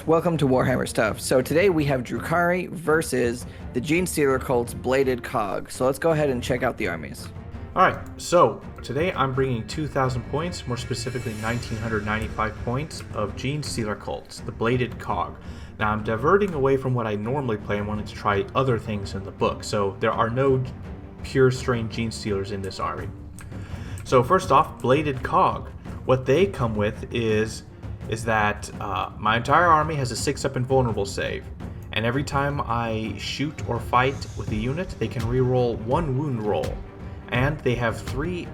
Welcome to Warhammer Stuff. So today we have Drukari versus the Genestealer cult's Bladed Cog. So let's go ahead and check out the armies. Alright, so today I'm bringing 2,000 points, more specifically 1,995 points of Genestealer cults, the Bladed Cog. Now I'm diverting away from what I normally play and wanted to try other things in the book, so there are no pure strain Genestealers in this army. So first off, Bladed Cog. What they come with is that my entire army has a 6-up invulnerable save, and every time I shoot or fight with a unit, they can reroll 1 wound roll, and they have 3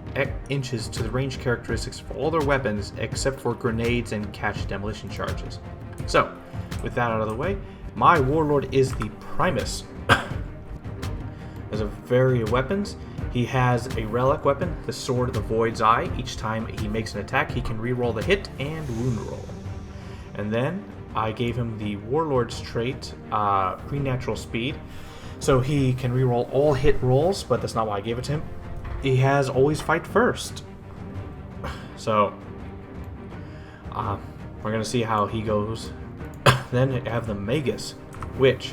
inches to the range characteristics for all their weapons except for grenades and catch demolition charges. So, with that out of the way, my warlord is the Primus. As a variety of weapons, he has a relic weapon, the Sword of the Void's Eye. Each time he makes an attack, he can reroll the hit and wound roll. And then I gave him the Warlord's trait, Preternatural Speed, so he can reroll all hit rolls, but that's not why I gave it to him. He has Always Fight First. So, we're going to see how he goes. Then I have the Magus, which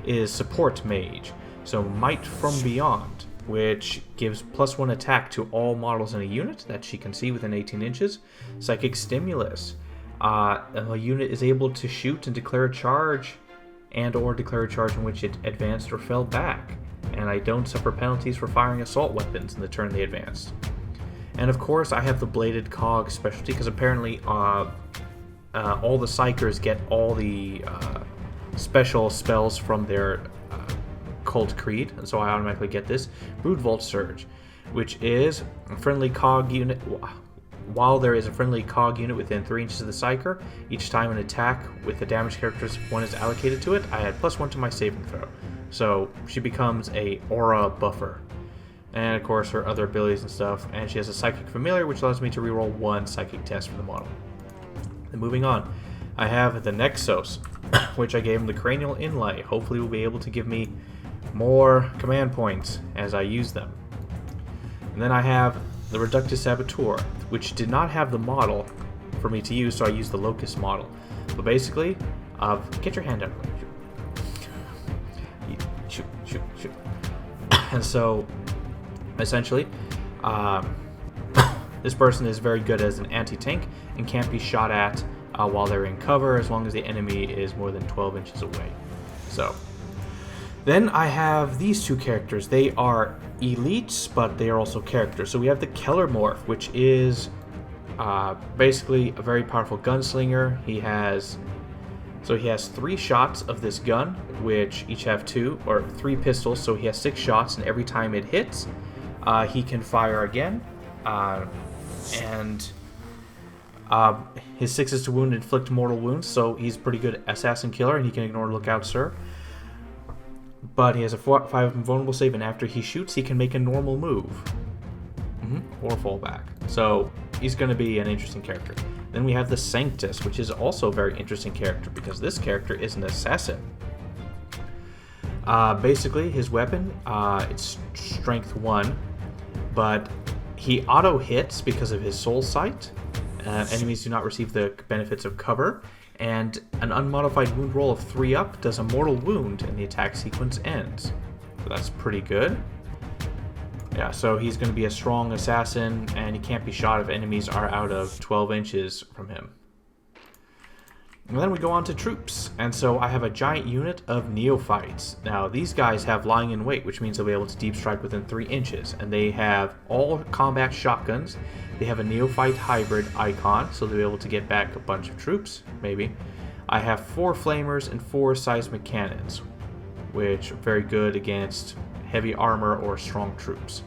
is Support Mage. So Might from Beyond, which gives +1 attack to all models in a unit that she can see within 18 inches. Psychic Stimulus. A unit is able to shoot and declare a charge, and/or declare a charge in which it advanced or fell back. And I don't suffer penalties for firing assault weapons in the turn they advanced. And of course, I have the Bladed Cog specialty, because apparently all the Psychers get all the special spells from their Cult Creed, and so I automatically get this Broodvault Surge, which is a friendly cog unit. While there is a friendly cog unit within 3 inches of the Psyker, each time an attack with the damage characteristic 1 is allocated to it, I add +1 to my saving throw. So she becomes a aura buffer. And of course her other abilities and stuff, and she has a Psychic Familiar, which allows me to reroll 1 psychic test for the model. And moving on, I have the Nexos, which I gave him the Cranial Inlay. Hopefully will be able to give me more command points as I use them. And then I have the Reductus Saboteur, which did not have the model for me to use, so I used the Locust model. But basically, get your hand out. Shoot. And so, essentially, this person is very good as an anti-tank and can't be shot at while they're in cover as long as the enemy is more than 12 inches away. So, then I have these two characters. They are elites, but they are also characters. So we have the Kellermorph, which is basically a very powerful gunslinger. He has 3 shots of this gun, which each have 3 pistols. So he has 6 shots, and every time it hits, he can fire again. And his 6 is to wound, inflict mortal wounds. So he's a pretty good assassin killer, and he can ignore Lookout Sir. But he has a 5 invulnerable save, and after he shoots, he can make a normal move. Or fall back. So he's going to be an interesting character. Then we have the Sanctus, which is also a very interesting character, because this character is an assassin. Basically, his weapon, it's strength 1, but he auto-hits because of his soul sight. Enemies do not receive the benefits of cover. And an unmodified wound roll of 3 up does a mortal wound, and the attack sequence ends. So that's pretty good. Yeah, so he's going to be a strong assassin, and he can't be shot if enemies are out of 12 inches from him. And then we go on to troops, and so I have a giant unit of neophytes. Now, these guys have lying in wait, which means they'll be able to deep strike within 3 inches, and they have all combat shotguns. They have a neophyte hybrid icon, so they'll be able to get back a bunch of troops, maybe. I have 4 flamers and 4 seismic cannons, which are very good against heavy armor or strong troops.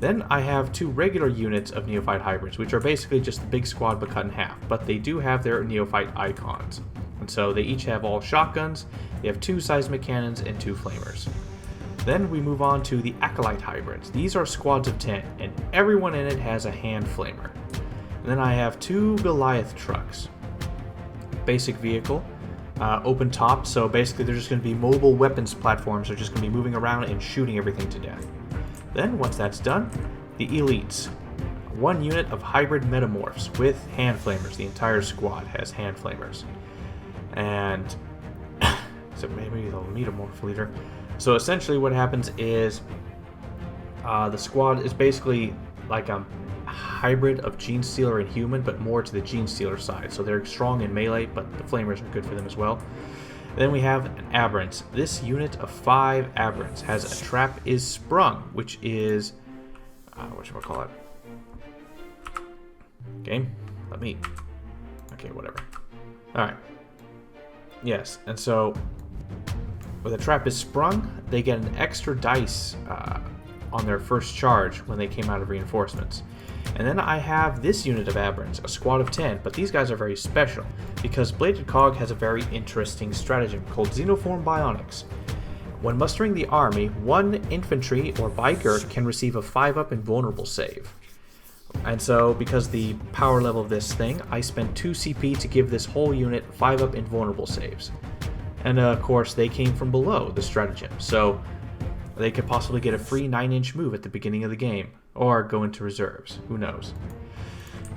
Then I have 2 regular units of neophyte hybrids, which are basically just the big squad but cut in half, but they do have their neophyte icons. And so they each have all shotguns, they have 2 seismic cannons and 2 flamers. Then we move on to the Acolyte hybrids. These are squads of 10, and everyone in it has a hand flamer. And then I have 2 Goliath trucks. Basic vehicle, open top, so basically they're just going to be mobile weapons platforms. They're just going to be moving around and shooting everything to death. Then, once that's done, the elites. 1 unit of hybrid metamorphs with hand flamers. The entire squad has hand flamers. And so maybe they'll need a morph leader. So essentially what happens is the squad is basically like a hybrid of Genestealer and human, but more to the Genestealer side. So they're strong in melee, but the flamers are good for them as well. Then we have an Aberrant. This unit of 5 Aberrants has a trap is sprung, which is whatchamacallit. Game? Let me. Okay, whatever. Alright. Yes, and so when the trap is sprung, they get an extra dice on their first charge when they came out of reinforcements. And then I have this unit of Aberrants, a squad of 10, but these guys are very special because Bladed Cog has a very interesting stratagem called Xenoform Bionics. When mustering the army, 1 infantry or biker can receive a 5-up invulnerable save. And so, because the power level of this thing, I spent 2 CP to give this whole unit 5-up invulnerable saves. And of course, they came from below the stratagem, so they could possibly get a free 9-inch move at the beginning of the game, or go into reserves, who knows.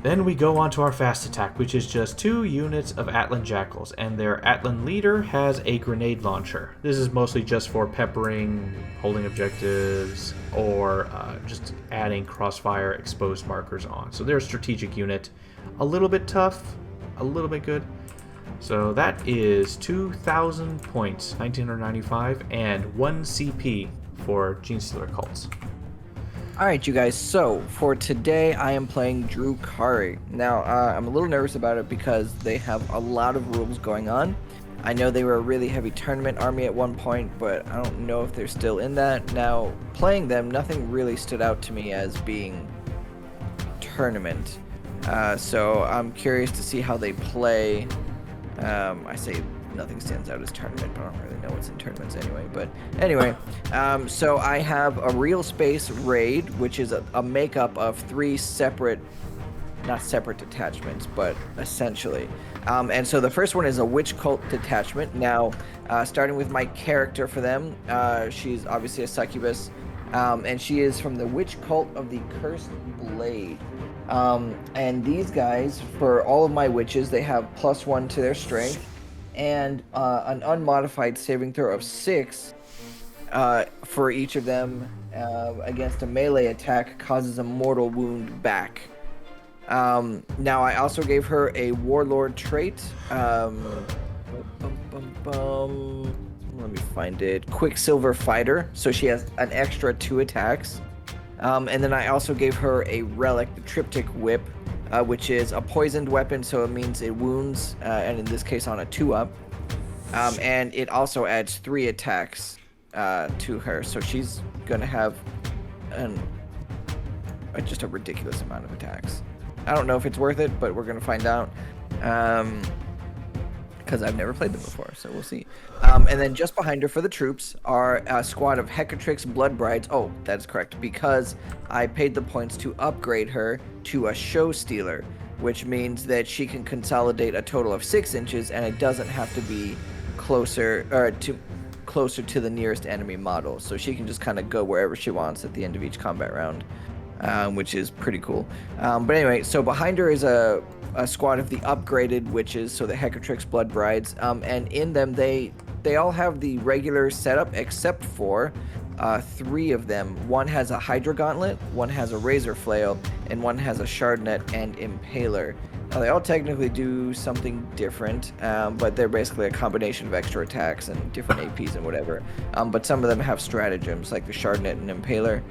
Then we go on to our fast attack, which is just 2 units of Atlan Jackals, and their Atlan leader has a grenade launcher. This is mostly just for peppering, holding objectives, or just adding crossfire exposed markers on. So they're a strategic unit, a little bit tough, a little bit good. So that is 2,000 points, 1,995, and 1 CP for Genestealer cults. Alright, you guys, so for today I am playing Drukari. Now, I'm a little nervous about it because they have a lot of rules going on. I know they were a really heavy tournament army at one point, but I don't know if they're still in that. Now, playing them, nothing really stood out to me as being tournament. So I'm curious to see how they play. I say nothing stands out as tournament, but I don't really know what's in tournaments anyway. But anyway, so I have a real space raid, which is a makeup of 3 separate, not separate detachments, but essentially. And so the first one is a witch cult detachment. Now, starting with my character for them, she's obviously a succubus, and she is from the witch cult of the Cursed Blade. And these guys, for all of my witches, they have +1 to their strength and an unmodified saving throw of 6 for each of them against a melee attack causes a mortal wound back. Now I also gave her a warlord trait. Let me find it. Quicksilver Fighter, so she has an extra 2 attacks. And then I also gave her a relic, the Triptych Whip, which is a poisoned weapon, so it means it wounds, and in this case on a 2-up. And it also adds 3 attacks to her, so she's going to have just a ridiculous amount of attacks. I don't know if it's worth it, but we're going to find out. Because I've never played them before, so we'll see. And then just behind her for the troops are a squad of Hecatrix Blood Brides. Oh, that's correct, because I paid the points to upgrade her to a Show Stealer, which means that she can consolidate a total of 6 inches, and it doesn't have to be closer to the nearest enemy model. So she can just kind of go wherever she wants at the end of each combat round, which is pretty cool. But anyway, so behind her is a squad of the upgraded witches, so the Hecatrix Blood Brides, and in them they all have the regular setup except for 3 of them. One has a Hydra Gauntlet, one has a Razor Flail, and one has a Shardnet and Impaler. Now they all technically do something different, but they're basically a combination of extra attacks and different APs and whatever. But some of them have stratagems, like the Shardnet and Impaler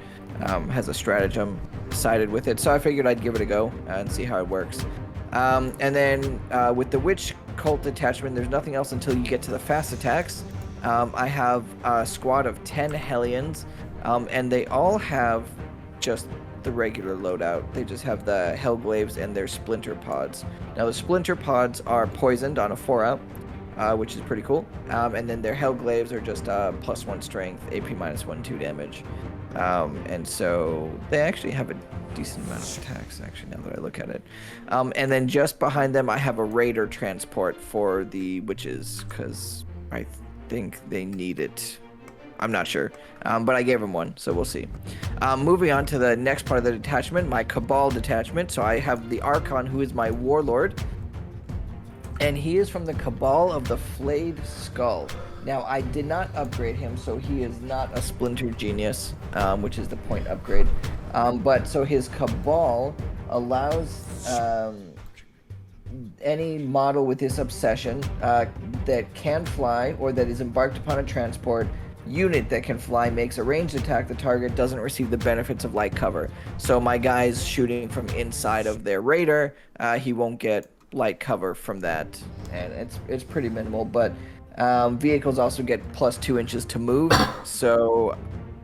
has a stratagem sided with it, so I figured I'd give it a go and see how it works. And then with the Witch Cult detachment, there's nothing else until you get to the fast attacks. I have a squad of 10 Hellions, and they all have just the regular loadout. They just have the Hellglaives and their Splinter Pods. Now the Splinter Pods are poisoned on a 4-up, which is pretty cool. And then their Hellglaives are just +1 strength, AP -1, 2 damage. And so they actually have a decent amount of attacks, actually, now that I look at it. And then just behind them, I have a Raider transport for the witches, because I think they need it. I'm not sure, but I gave them one, so we'll see. Moving on to the next part of the detachment, my Cabal detachment. So I have the Archon, who is my warlord. And he is from the Cabal of the Flayed Skull. Now, I did not upgrade him, so he is not a Splinter Genius, which is the point upgrade. But so his Cabal allows any model with this obsession that can fly or that is embarked upon a transport unit that can fly makes a ranged attack. The target doesn't receive the benefits of light cover. So my guy's shooting from inside of their raider. He won't get light cover from that, and it's pretty minimal. But vehicles also get plus 2 inches to move. So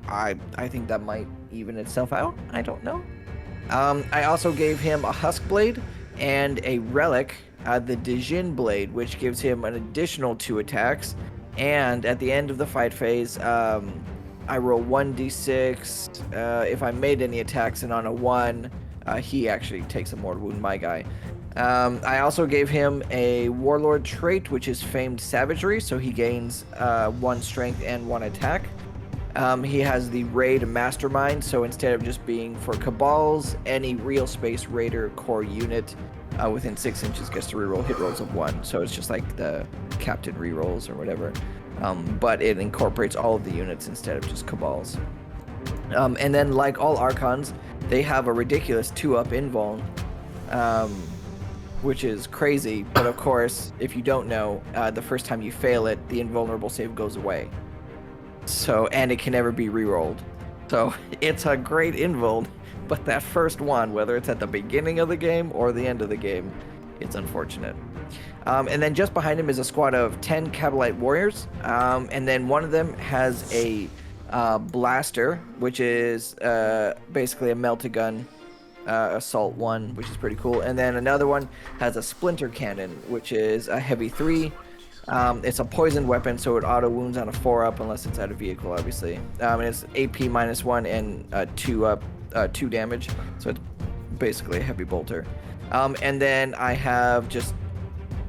I think that might even itself out. I don't know. I also gave him a Husk Blade and a relic, the Dijin Blade, which gives him an additional 2 attacks. And at the end of the fight phase, I roll 1d6. If I made any attacks, and on a 1, he actually takes a mortal wound, my guy. I also gave him a Warlord trait, which is Famed Savagery, so he gains 1 strength and 1 attack. He has the Raid Mastermind, so instead of just being for Cabals, any Real Space Raider core unit within 6 inches gets to reroll hit rolls of 1. So it's just like the Captain rerolls or whatever. But it incorporates all of the units instead of just Cabals. And then, like all Archons, they have a ridiculous 2-up invuln, which is crazy. But of course, if you don't know, the first time you fail it, the invulnerable save goes away. So, and it can never be rerolled. So it's a great invuln, but that first one, whether it's at the beginning of the game or the end of the game, it's unfortunate. And then just behind him is a squad of 10 Kabalite warriors. And then one of them has a blaster, which is basically a melt-a-gun assault one, which is pretty cool. And then another one has a splinter cannon, which is a heavy 3. It's a poisoned weapon, so it auto wounds on a 4-up unless it's at a vehicle, obviously. And it's AP -1 and 2-up, 2 damage. So it's basically a heavy bolter. And then I have just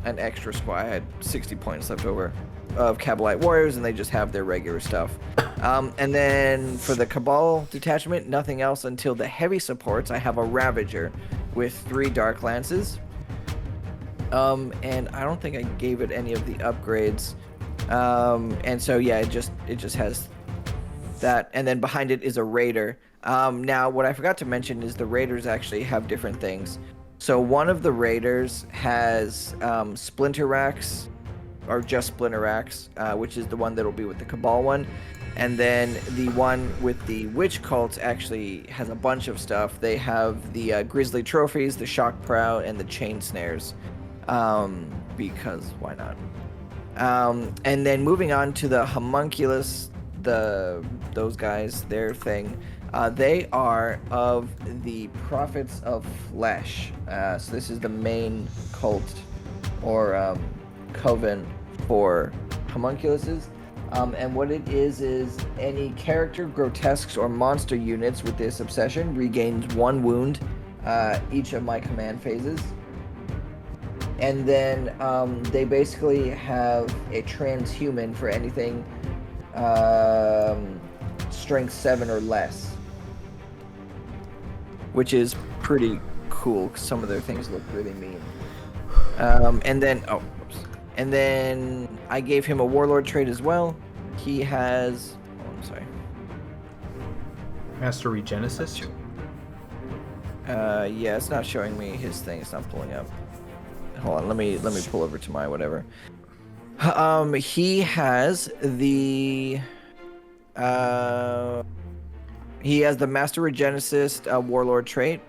an extra squad. I had 60 points left over of Kabalite warriors, and they just have their regular stuff. And then for the Cabal detachment, nothing else until the heavy supports. I have a Ravager with 3 Dark Lances. And I don't think I gave it any of the upgrades. And so yeah, it just has that. And then behind it is a Raider. Now what I forgot to mention is the Raiders actually have different things. So one of the Raiders has Splinter Racks, or just Splinter Racks, which is the one that'll be with the Cabal one. And then the one with the Witch Cults actually has a bunch of stuff. They have the Grizzly Trophies, the Shock Prow, and the Chain Snares. Because why not? And then moving on to the Homunculus, those guys, their thing. They are of the Prophets of Flesh. So this is the main cult or coven for homunculuses. And what it is any character, grotesques, or monster units with this obsession regains 1 wound each of my command phases. And then they basically have a transhuman for anything strength 7 or less, which is pretty cool because some of their things look really mean. And then I gave him a Warlord trait as well. He has Master Regenesis. Yeah, it's not showing me his thing. It's not pulling up. Hold on, let me pull over to my whatever. He has the Master Regenesis Warlord trait.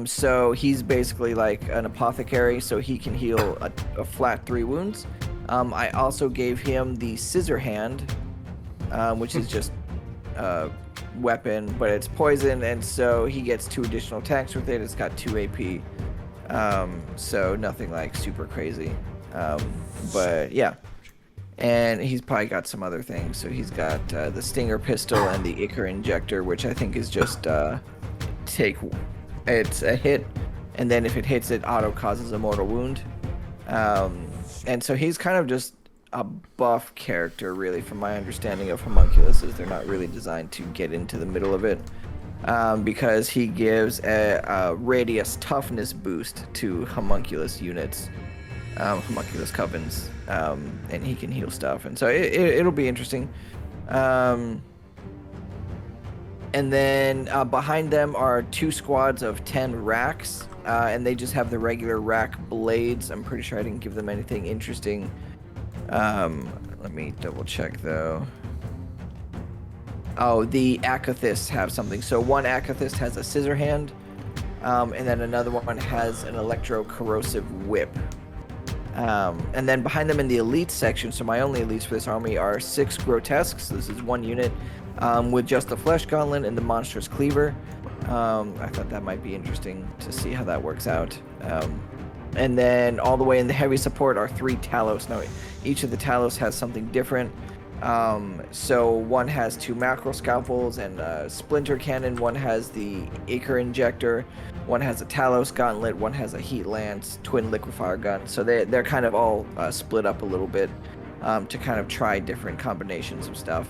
So he's basically like an apothecary, so he can heal a flat 3 wounds. I also gave him the Scissor Hand, which is just a weapon, but it's poison, and so he gets 2 additional attacks with it. It's got 2 AP. So nothing like super crazy. But yeah. And he's probably got some other things. So he's got the Stinger Pistol and the Ichor Injector, which I think is just it's a hit, and then if it hits, it auto causes a mortal wound. And so he's kind of just a buff character, really, from my understanding of homunculuses. They're not really designed to get into the middle of it. Because he gives a radius toughness boost to homunculus units. Homunculus Covens, and he can heal stuff, and so it'll be interesting. And then behind them are 2 squads of 10 racks, and they just have the regular rack blades. I'm pretty sure I didn't give them anything interesting. Let me double check though. Oh, the Akathist have something. So one Akathist has a scissor hand, and then another one has an electro-corrosive whip. And then behind them in the elite section, so my only elites for this army are 6 grotesques. This is 1 unit with just the flesh gauntlet and the monstrous cleaver. I thought that might be interesting to see how that works out. And then all the way in the heavy support are 3 Talos. Now, each of the Talos has something different. So one has 2 macro scalpels and a splinter cannon. One has the Acre injector. One has a Talos gauntlet. One has a heat lance, twin liquefier gun. So they're kind of all split up a little bit to kind of try different combinations of stuff.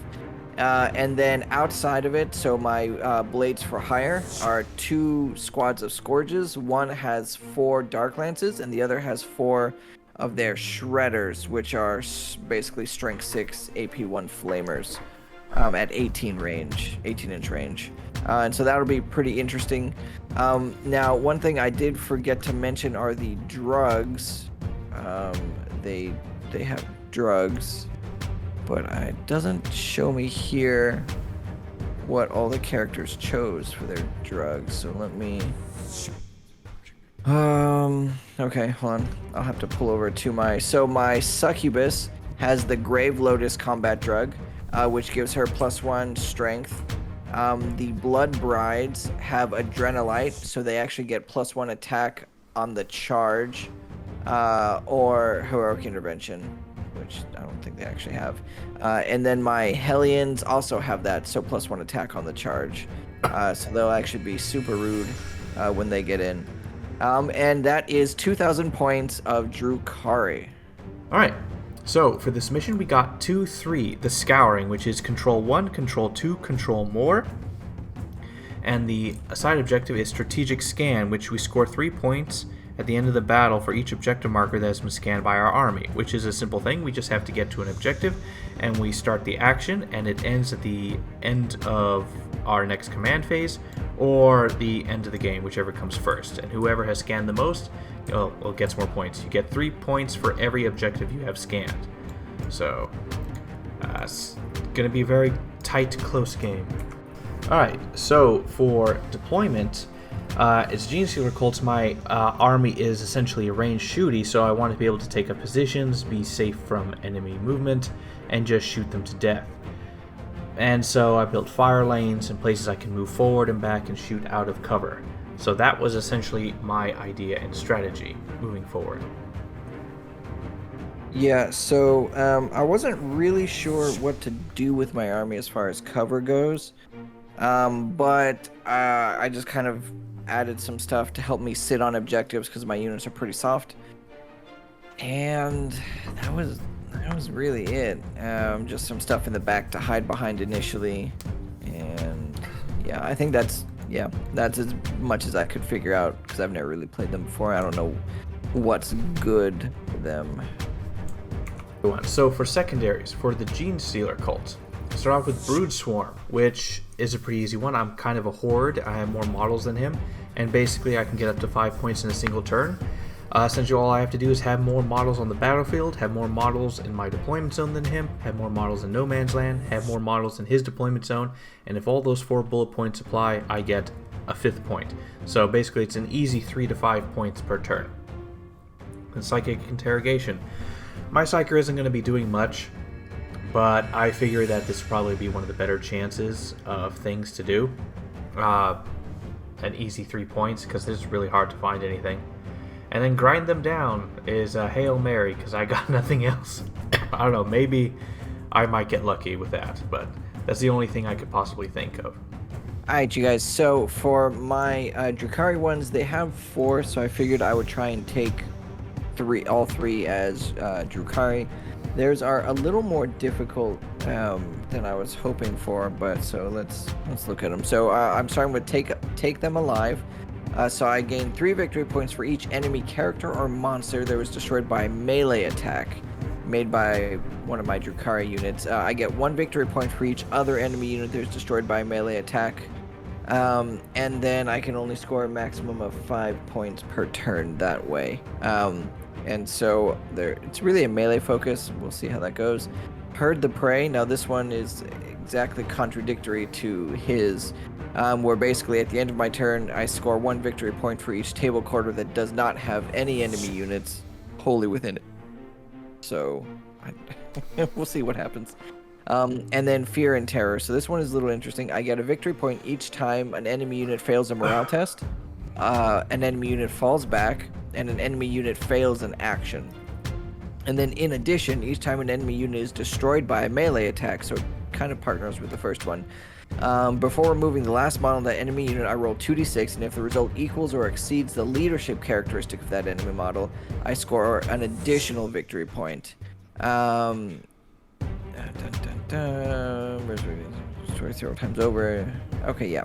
And then outside of it, so my blades for hire are 2 squads of scourges. One has 4 dark lances, and the other has 4 of their shredders, which are basically strength 6 AP1 flamers at 18-inch range. And so that'll be pretty interesting. Now, one thing I did forget to mention are the drugs. They have drugs, but it doesn't show me here what all the characters chose for their drugs. So let me... okay, hold on. I'll have to pull over to my... So my Succubus has the Grave Lotus combat drug, which gives her +1 strength. The Blood Brides have Adrenalite, so they actually get +1 attack on the charge, or Heroic Intervention, which I don't think they actually have. And then my Hellions also have that, so +1 attack on the charge. So they'll actually be super rude when they get in. And that is 2,000 points of Drukari. All right. So for this mission, we got 2-3, the Scouring, which is Control 1, Control 2, Control More. And the side objective is Strategic Scan, which we score 3 points at the end of the battle for each objective marker that has been scanned by our army, which is a simple thing. We just have to get to an objective, and we start the action, and it ends at the end of our next command phase, or the end of the game, whichever comes first. And whoever has scanned the most, gets more points. You get 3 points for every objective you have scanned. So, it's going to be a very tight, close game. Alright, so for deployment, it's Genestealer cults. My army is essentially a ranged shooty, so I want to be able to take up positions, be safe from enemy movement, and just shoot them to death. And so I built fire lanes and places I can move forward and back and shoot out of cover. So that was essentially my idea and strategy moving forward. Yeah, so I wasn't really sure what to do with my army as far as cover goes, but I just kind of added some stuff to help me sit on objectives because my units are pretty soft. And that was really it. Just some stuff in the back to hide behind initially, and yeah, I think that's as much as I could figure out because I've never really played them before. I don't know what's good for them. So for secondaries, for the Genestealer cult, start off with Brood Swarm, which is a pretty easy one. I'm kind of a horde. I have more models than him, and basically I can get up to 5 points in a single turn. Essentially all I have to do is have more models on the battlefield, have more models in my deployment zone than him, have more models in no man's land, have more models in his deployment zone, and if all those 4 bullet points apply, I get a 5th point. So basically it's an easy 3 to 5 points per turn. And Psychic Interrogation. My Psyker isn't going to be doing much, but I figure that this will probably be one of the better chances of things to do. An easy 3 points, because this is really hard to find anything. And then Grind Them Down is a Hail Mary, because I got nothing else. I don't know, maybe I might get lucky with that, but that's the only thing I could possibly think of. Alright, you guys, so for my Drukari ones, they have 4, so I figured I would try and take all three as Drukari. Theirs are a little more difficult than I was hoping for, but so let's look at them. So I'm starting with Take Them Alive. So I gain 3 victory points for each enemy character or monster that was destroyed by a melee attack made by one of my Drukari units. I get 1 victory point for each other enemy unit that was destroyed by a melee attack. And then I can only score a maximum of 5 points per turn that way. And so it's really a melee focus. We'll see how that goes. Herd the Prey. Now this one is exactly contradictory to his, where basically at the end of my turn, I score 1 victory point for each table quarter that does not have any enemy units wholly within it. So we'll see what happens. And then Fear and Terror. So this one is a little interesting. I get a victory point each time an enemy unit fails a morale test, an enemy unit falls back, and an enemy unit fails an action. And then in addition, each time an enemy unit is destroyed by a melee attack, so it kind of partners with the first one. Before removing the last model of that enemy unit, I roll 2d6, and if the result equals or exceeds the leadership characteristic of that enemy model, I score an additional victory point. Destroy 0 times over. Okay, yeah.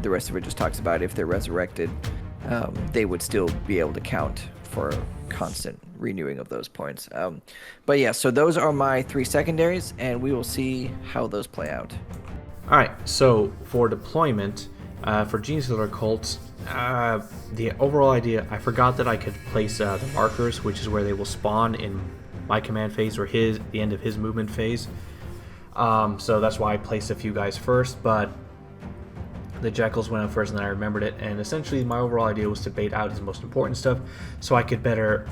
The rest of it just talks about if they're resurrected, they would still be able to count for constant renewing of those points. But yeah, so those are my 3 secondaries, and we will see how those play out. All right, so for deployment, for Genestealer cults, the overall idea, I forgot that I could place the markers, which is where they will spawn in my command phase or the end of his movement phase. So that's why I placed a few guys first, but the Jackals went out first and then I remembered it, and essentially my overall idea was to bait out his most important stuff so I could better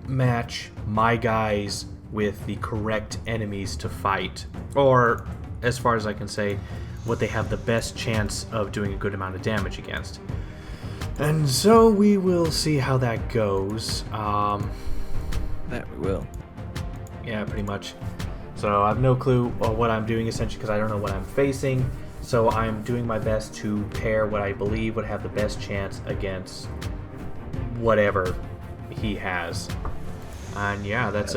match my guys with the correct enemies to fight, or as far as I can say, what they have the best chance of doing a good amount of damage against. And so we will see how that goes. That we will. Yeah, pretty much. So I have no clue what I'm doing, essentially, because I don't know what I'm facing. So I'm doing my best to pair what I believe would have the best chance against whatever he has. And yeah, that's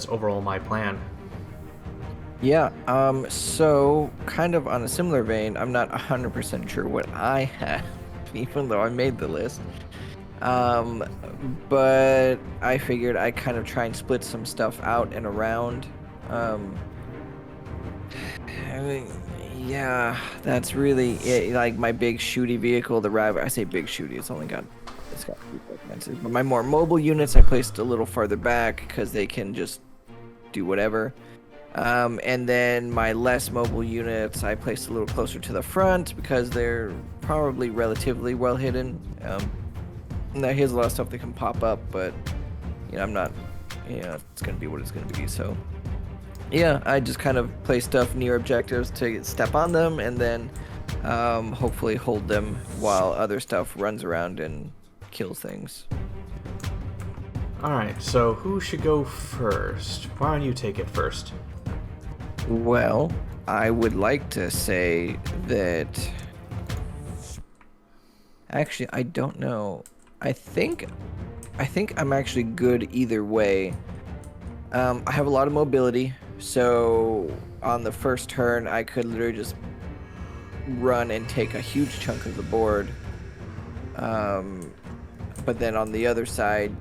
overall my plan. Yeah, so kind of on a similar vein, I'm not 100% sure what I have, even though I made the list. But I figured I'd kind of try and split some stuff out and around. I mean, yeah, that's really it. Like my big shooty vehicle, the Rav. I say big shooty, it's got 3 segments. But my more mobile units, I placed a little farther back because they can just do whatever. And then my less mobile units, I placed a little closer to the front because they're probably relatively well hidden. Now here's a lot of stuff that can pop up, but I'm not, it's gonna be what it's gonna be. So yeah, I just kind of place stuff near objectives to step on them, and then hopefully hold them while other stuff runs around and kills things. Alright, so who should go first? Why don't you take it first? Well, I would like to say that... Actually, I don't know. I think I'm actually good either way. I have a lot of mobility, so on the first turn, I could literally just run and take a huge chunk of the board. But then on the other side,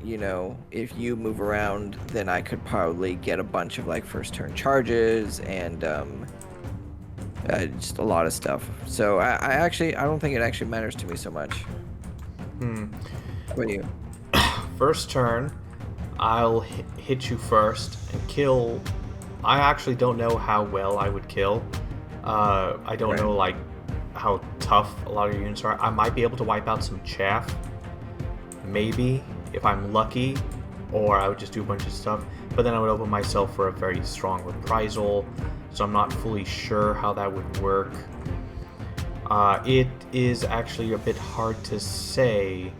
if you move around, then I could probably get a bunch of like first turn charges and just a lot of stuff. So I don't think it actually matters to me so much. What do you? First turn, I'll hit you first and kill. I actually don't know how well I would kill. I don't know like how tough a lot of your units are. I might be able to wipe out some chaff. Maybe, if I'm lucky, or I would just do a bunch of stuff, but then I would open myself for a very strong reprisal, so I'm not fully sure how that would work. It is actually a bit hard to say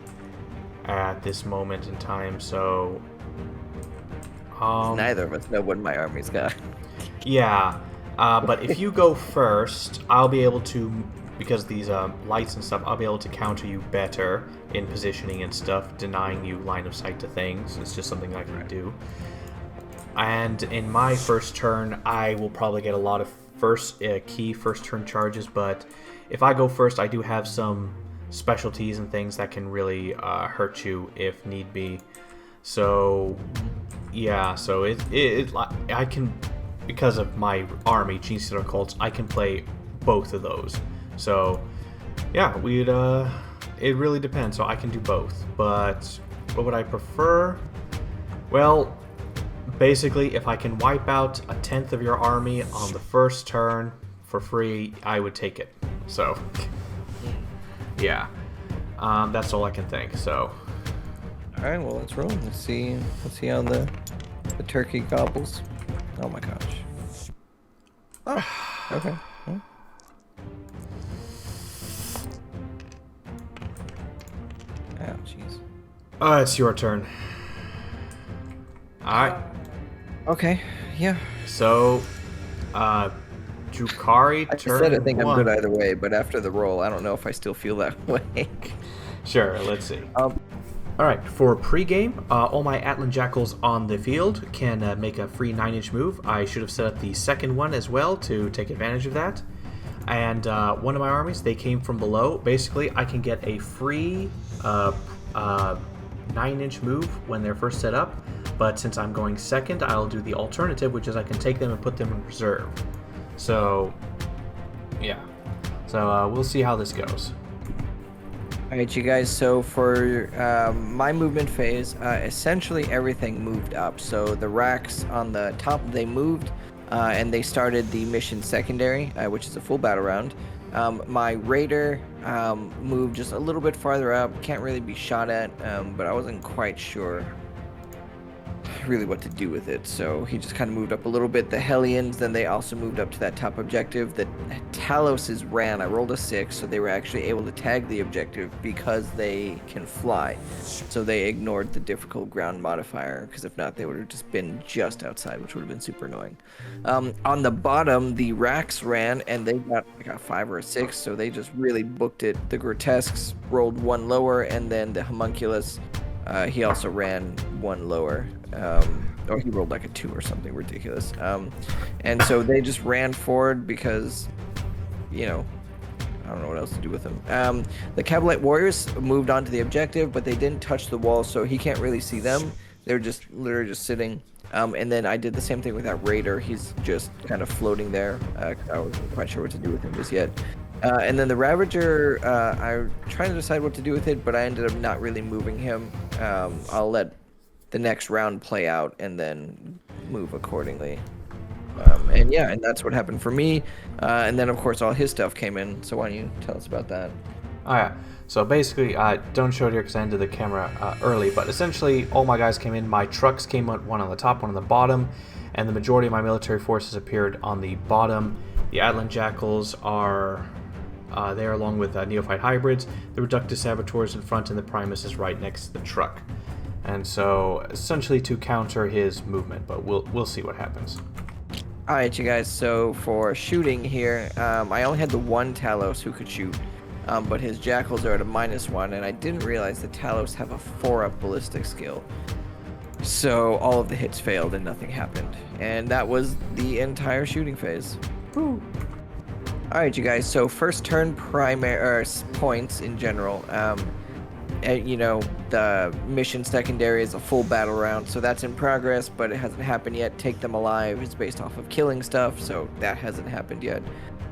at this moment in time, so... Neither of us know what my army's got. Yeah, but if you go first, I'll be able to, because these lights and stuff, I'll be able to counter you better in positioning and stuff, denying you line of sight to things. It's just something I can do. And in my first turn, I will probably get a lot of key first turn charges, but if I go first, I do have some specialties and things that can really hurt you if need be. So yeah, so I can, because of my army, Genestealer cults, I can play both of those. So yeah, it really depends. So I can do both, but what would I prefer? Well, basically, if I can wipe out a tenth of your army on the first turn for free, I would take it. So yeah, that's all I can think. So All right, well, let's roll. Let's see how the turkey gobbles. Oh my gosh. Oh, okay. Well. Oh, jeez. It's your turn. All right. Okay. Yeah. So, Drukari I turn said I think 1. I'm good either way, but after the roll, I don't know if I still feel that way. Sure, let's see. Alright, for pregame, all my Atlan Jackals on the field can make a free 9-inch move. I should have set up the second one as well to take advantage of that. And one of my armies, they came from below. Basically, I can get a free 9-inch move when they're first set up. But since I'm going second, I'll do the alternative, which is I can take them and put them in reserve. So, yeah. So we'll see how this goes. Alright, you guys, so for my movement phase, essentially everything moved up. So the racks on the top, they moved, and they started the mission secondary, which is a full battle round. My raider moved just a little bit farther up, can't really be shot at, but I wasn't quite sure really what to do with it, so he just kind of moved up a little bit. The Hellions, then they also moved up to that top objective. The Taloses ran. I rolled a 6, so they were actually able to tag the objective because they can fly, so they ignored the difficult ground modifier, because if not they would have just been just outside, which would have been super annoying. On the bottom, the Racks ran, and they got like a 5 or a 6, so they just really booked it. The Grotesques rolled 1 lower, and then the Homunculus, he also ran 1 lower. Or he rolled like a 2 or something ridiculous. And so they just ran forward because, you know, I don't know what else to do with them. The Cavalite Warriors moved on to the objective, but they didn't touch the wall, so he can't really see them. They're just literally just sitting. And then I did the same thing with that Raider. He's just kind of floating there. I wasn't quite sure what to do with him just yet. And then the Ravager, I'm trying to decide what to do with it, but I ended up not really moving him. I'll let the next round play out and then move accordingly. And yeah, and that's what happened for me. And then of course all his stuff came in. So why don't you tell us about that? Oh yeah. So basically, don't show it here because I ended the camera early, but essentially all my guys came in. My trucks came out, one on the top, one on the bottom, and the majority of my military forces appeared on the bottom. The Atlan Jackals are there along with Neophyte Hybrids. The Reductus Saboteurs in front, and the Primus is right next to the truck. And so, essentially to counter his movement, but we'll see what happens. Alright, you guys, so for shooting here, I only had the one Talos who could shoot, but his Jackals are at a -1, and I didn't realize the Talos have a 4-up ballistic skill. So all of the hits failed and nothing happened. And that was the entire shooting phase. Woo. Alright, you guys, so first turn primary points in general. You know, the mission secondary is a full battle round, so that's in progress, but it hasn't happened yet. Take Them Alive is based off of killing stuff, so that hasn't happened yet.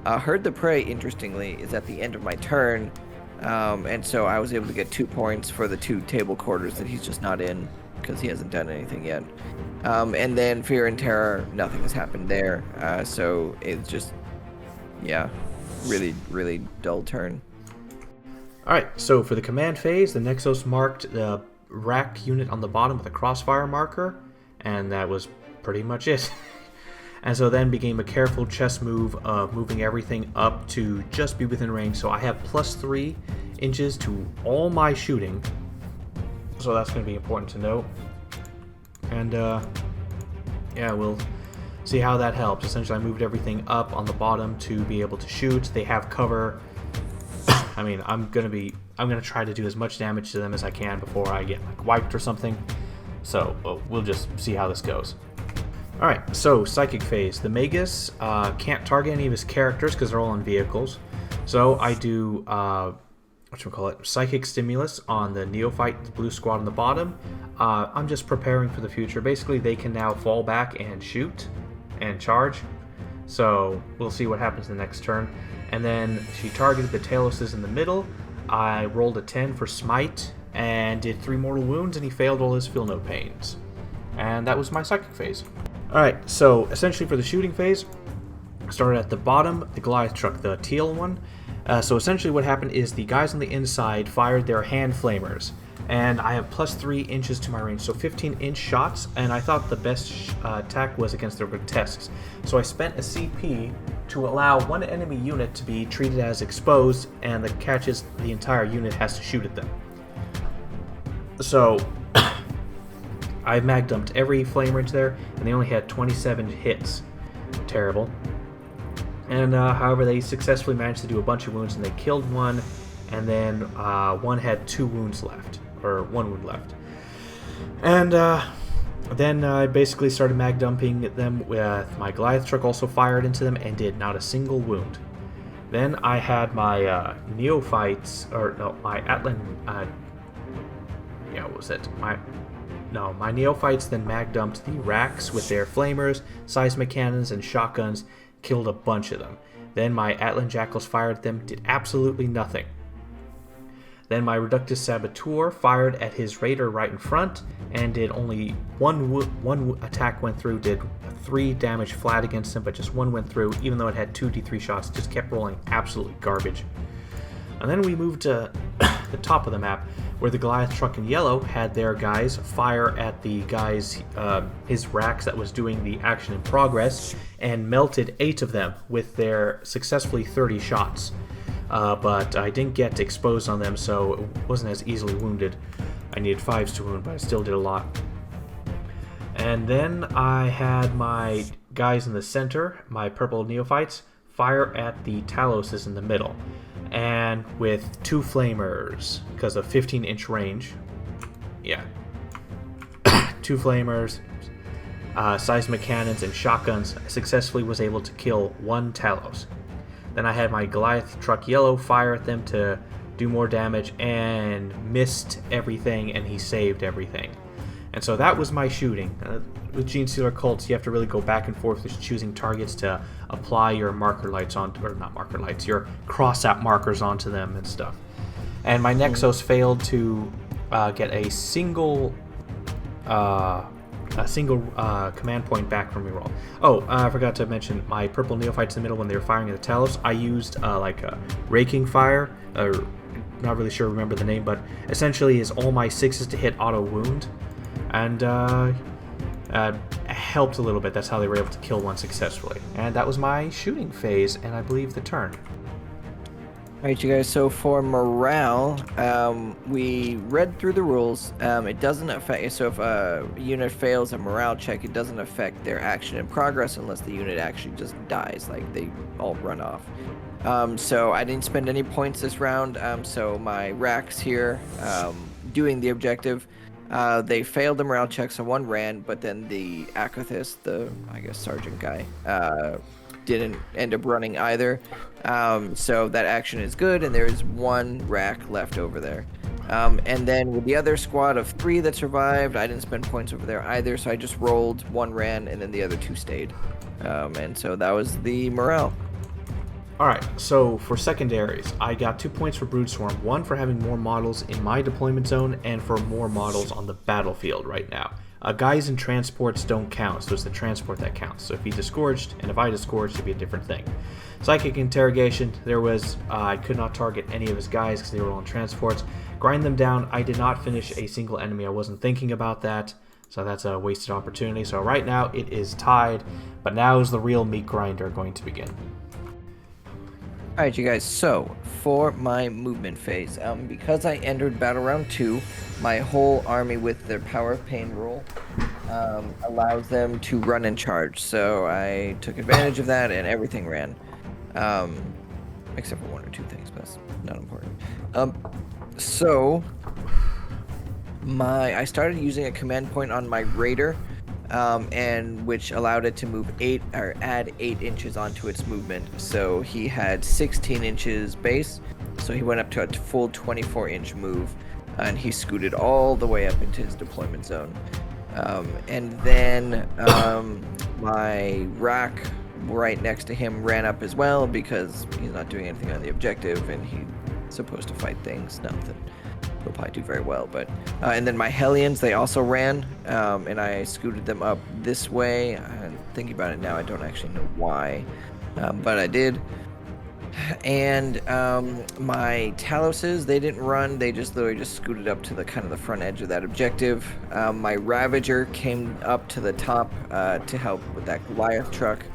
Herd the Prey, interestingly, is at the end of my turn, and so I was able to get 2 points for the 2 table quarters that he's just not in, because he hasn't done anything yet. And then Fear and Terror, nothing has happened there, so it's just, yeah, really, really dull turn. Alright, so for the command phase, the Nexos marked the rack unit on the bottom with a crossfire marker, and that was pretty much it. And so then became a careful chess move of moving everything up to just be within range. So I have +3 inches to all my shooting, so that's going to be important to note. And yeah, we'll see how that helps. Essentially, I moved everything up on the bottom to be able to shoot. They have cover. I mean, I'm gonna try to do as much damage to them as I can before I get like wiped or something. So we'll just see how this goes. All right, so psychic phase. The Magus can't target any of his characters because they're all in vehicles. So I do psychic stimulus on the neophyte, the blue squad on the bottom. I'm just preparing for the future. Basically, they can now fall back and shoot and charge. So we'll see what happens the next turn. And then she targeted the Taloses in the middle. I rolled a 10 for smite and did 3 mortal wounds, and he failed all his feel no pains. And that was my psychic phase. Alright, so essentially for the shooting phase, started at the bottom, the Goliath truck, the teal one. So essentially what happened is the guys on the inside fired their hand flamers, and I have plus 3 inches to my range, so 15-inch shots, and I thought the best attack was against their grotesques. So I spent a CP to allow one enemy unit to be treated as exposed, and the catch is the entire unit has to shoot at them. So I mag dumped every flame range there, and they only had 27 hits. Terrible. And however, they successfully managed to do a bunch of wounds, and they killed one, and then one had 2 wounds left, or 1 wound left. And then I basically started mag dumping them with my Goliath truck, also fired into them and did not a single wound. Then I had my neophytes, or no, my Atlan, what was it? My neophytes then mag dumped the racks with their flamers, seismic cannons, and shotguns, killed a bunch of them. Then my Atlan jackals fired at them, did absolutely nothing. Then my Reductus Saboteur fired at his raider right in front and did only one attack went through, did 3 damage flat against him, but just 1 went through, even though it had 2 D3 shots, just kept rolling absolutely garbage. And then we moved to the top of the map, where the Goliath truck in yellow had their guys fire at the guys, his racks that was doing the action in progress, and melted 8 of them with their successfully 30 shots. But I didn't get exposed on them, so it wasn't as easily wounded. I needed 5s to wound, but I still did a lot. And then I had my guys in the center, my purple neophytes, fire at the Taloses in the middle. And with 2 flamers, because of 15-inch range. Yeah. 2 flamers, seismic cannons, and shotguns, I successfully was able to kill 1 Talos. Then I had my Goliath truck yellow fire at them to do more damage, and missed everything, and he saved everything. And so that was my shooting. With Genestealer cults, you have to really go back and forth with choosing targets to apply your marker lights on, or not marker lights, your cross-app markers onto them and stuff. And my Nexos failed to get a single command point back from reroll. Oh, I forgot to mention my purple neophytes in the middle when they were firing at the Talos. I used like a raking fire, or not really sure remember the name, but essentially is all my 6s to hit auto wound, and helped a little bit. That's how they were able to kill 1 successfully. And that was my shooting phase, and I believe the turn. Alright, you guys, so for morale, we read through the rules. It doesn't affect, so if a unit fails a morale check, it doesn't affect their action in progress unless the unit actually just dies, like they all run off. So I didn't spend any points this round, so my racks here, doing the objective, they failed the morale check, so 1 ran, but then the Akathis, the, I guess, sergeant guy, didn't end up running either. So that action is good, and there is 1 rack left over there. And then with the other squad of 3 that survived, I didn't spend points over there either, so I just rolled, 1 ran, and then the other 2 stayed. And so that was the morale. Alright, so for secondaries, I got 2 points for Broodswarm, 1 for having more models in my deployment zone, and for more models on the battlefield right now. Guys in transports don't count, so it's the transport that counts. So if he disgorged, and if I disgorged, it'd be a different thing. Psychic interrogation, there was, I could not target any of his guys because they were all in transports. Grind them down, I did not finish a single enemy, I wasn't thinking about that. So that's a wasted opportunity. So right now it is tied, but now is the real meat grinder going to begin. Alright, you guys, so for my movement phase, because I entered Battle Round 2, my whole army with their Power of Pain rule allows them to run and charge. So I took advantage of that, and everything ran. Except for 1 or 2 things, but that's not important. So I started using a command point on my Raider, and which allowed it to move add 8 inches onto its movement. So he had 16 inches base, So he went up to a full 24-inch move, and he scooted all the way up into his deployment zone. And then my rack right next to him ran up as well because he's not doing anything on the objective, and he's supposed to fight things. Nothing. He'll probably do very well, but and then my Hellions, they also ran, and I scooted them up this way. And thinking about it now, I don't actually know why, but I did. And my Taloses, they didn't run, they just literally just scooted up to the kind of the front edge of that objective. My Ravager came up to the top to help with that Goliath truck,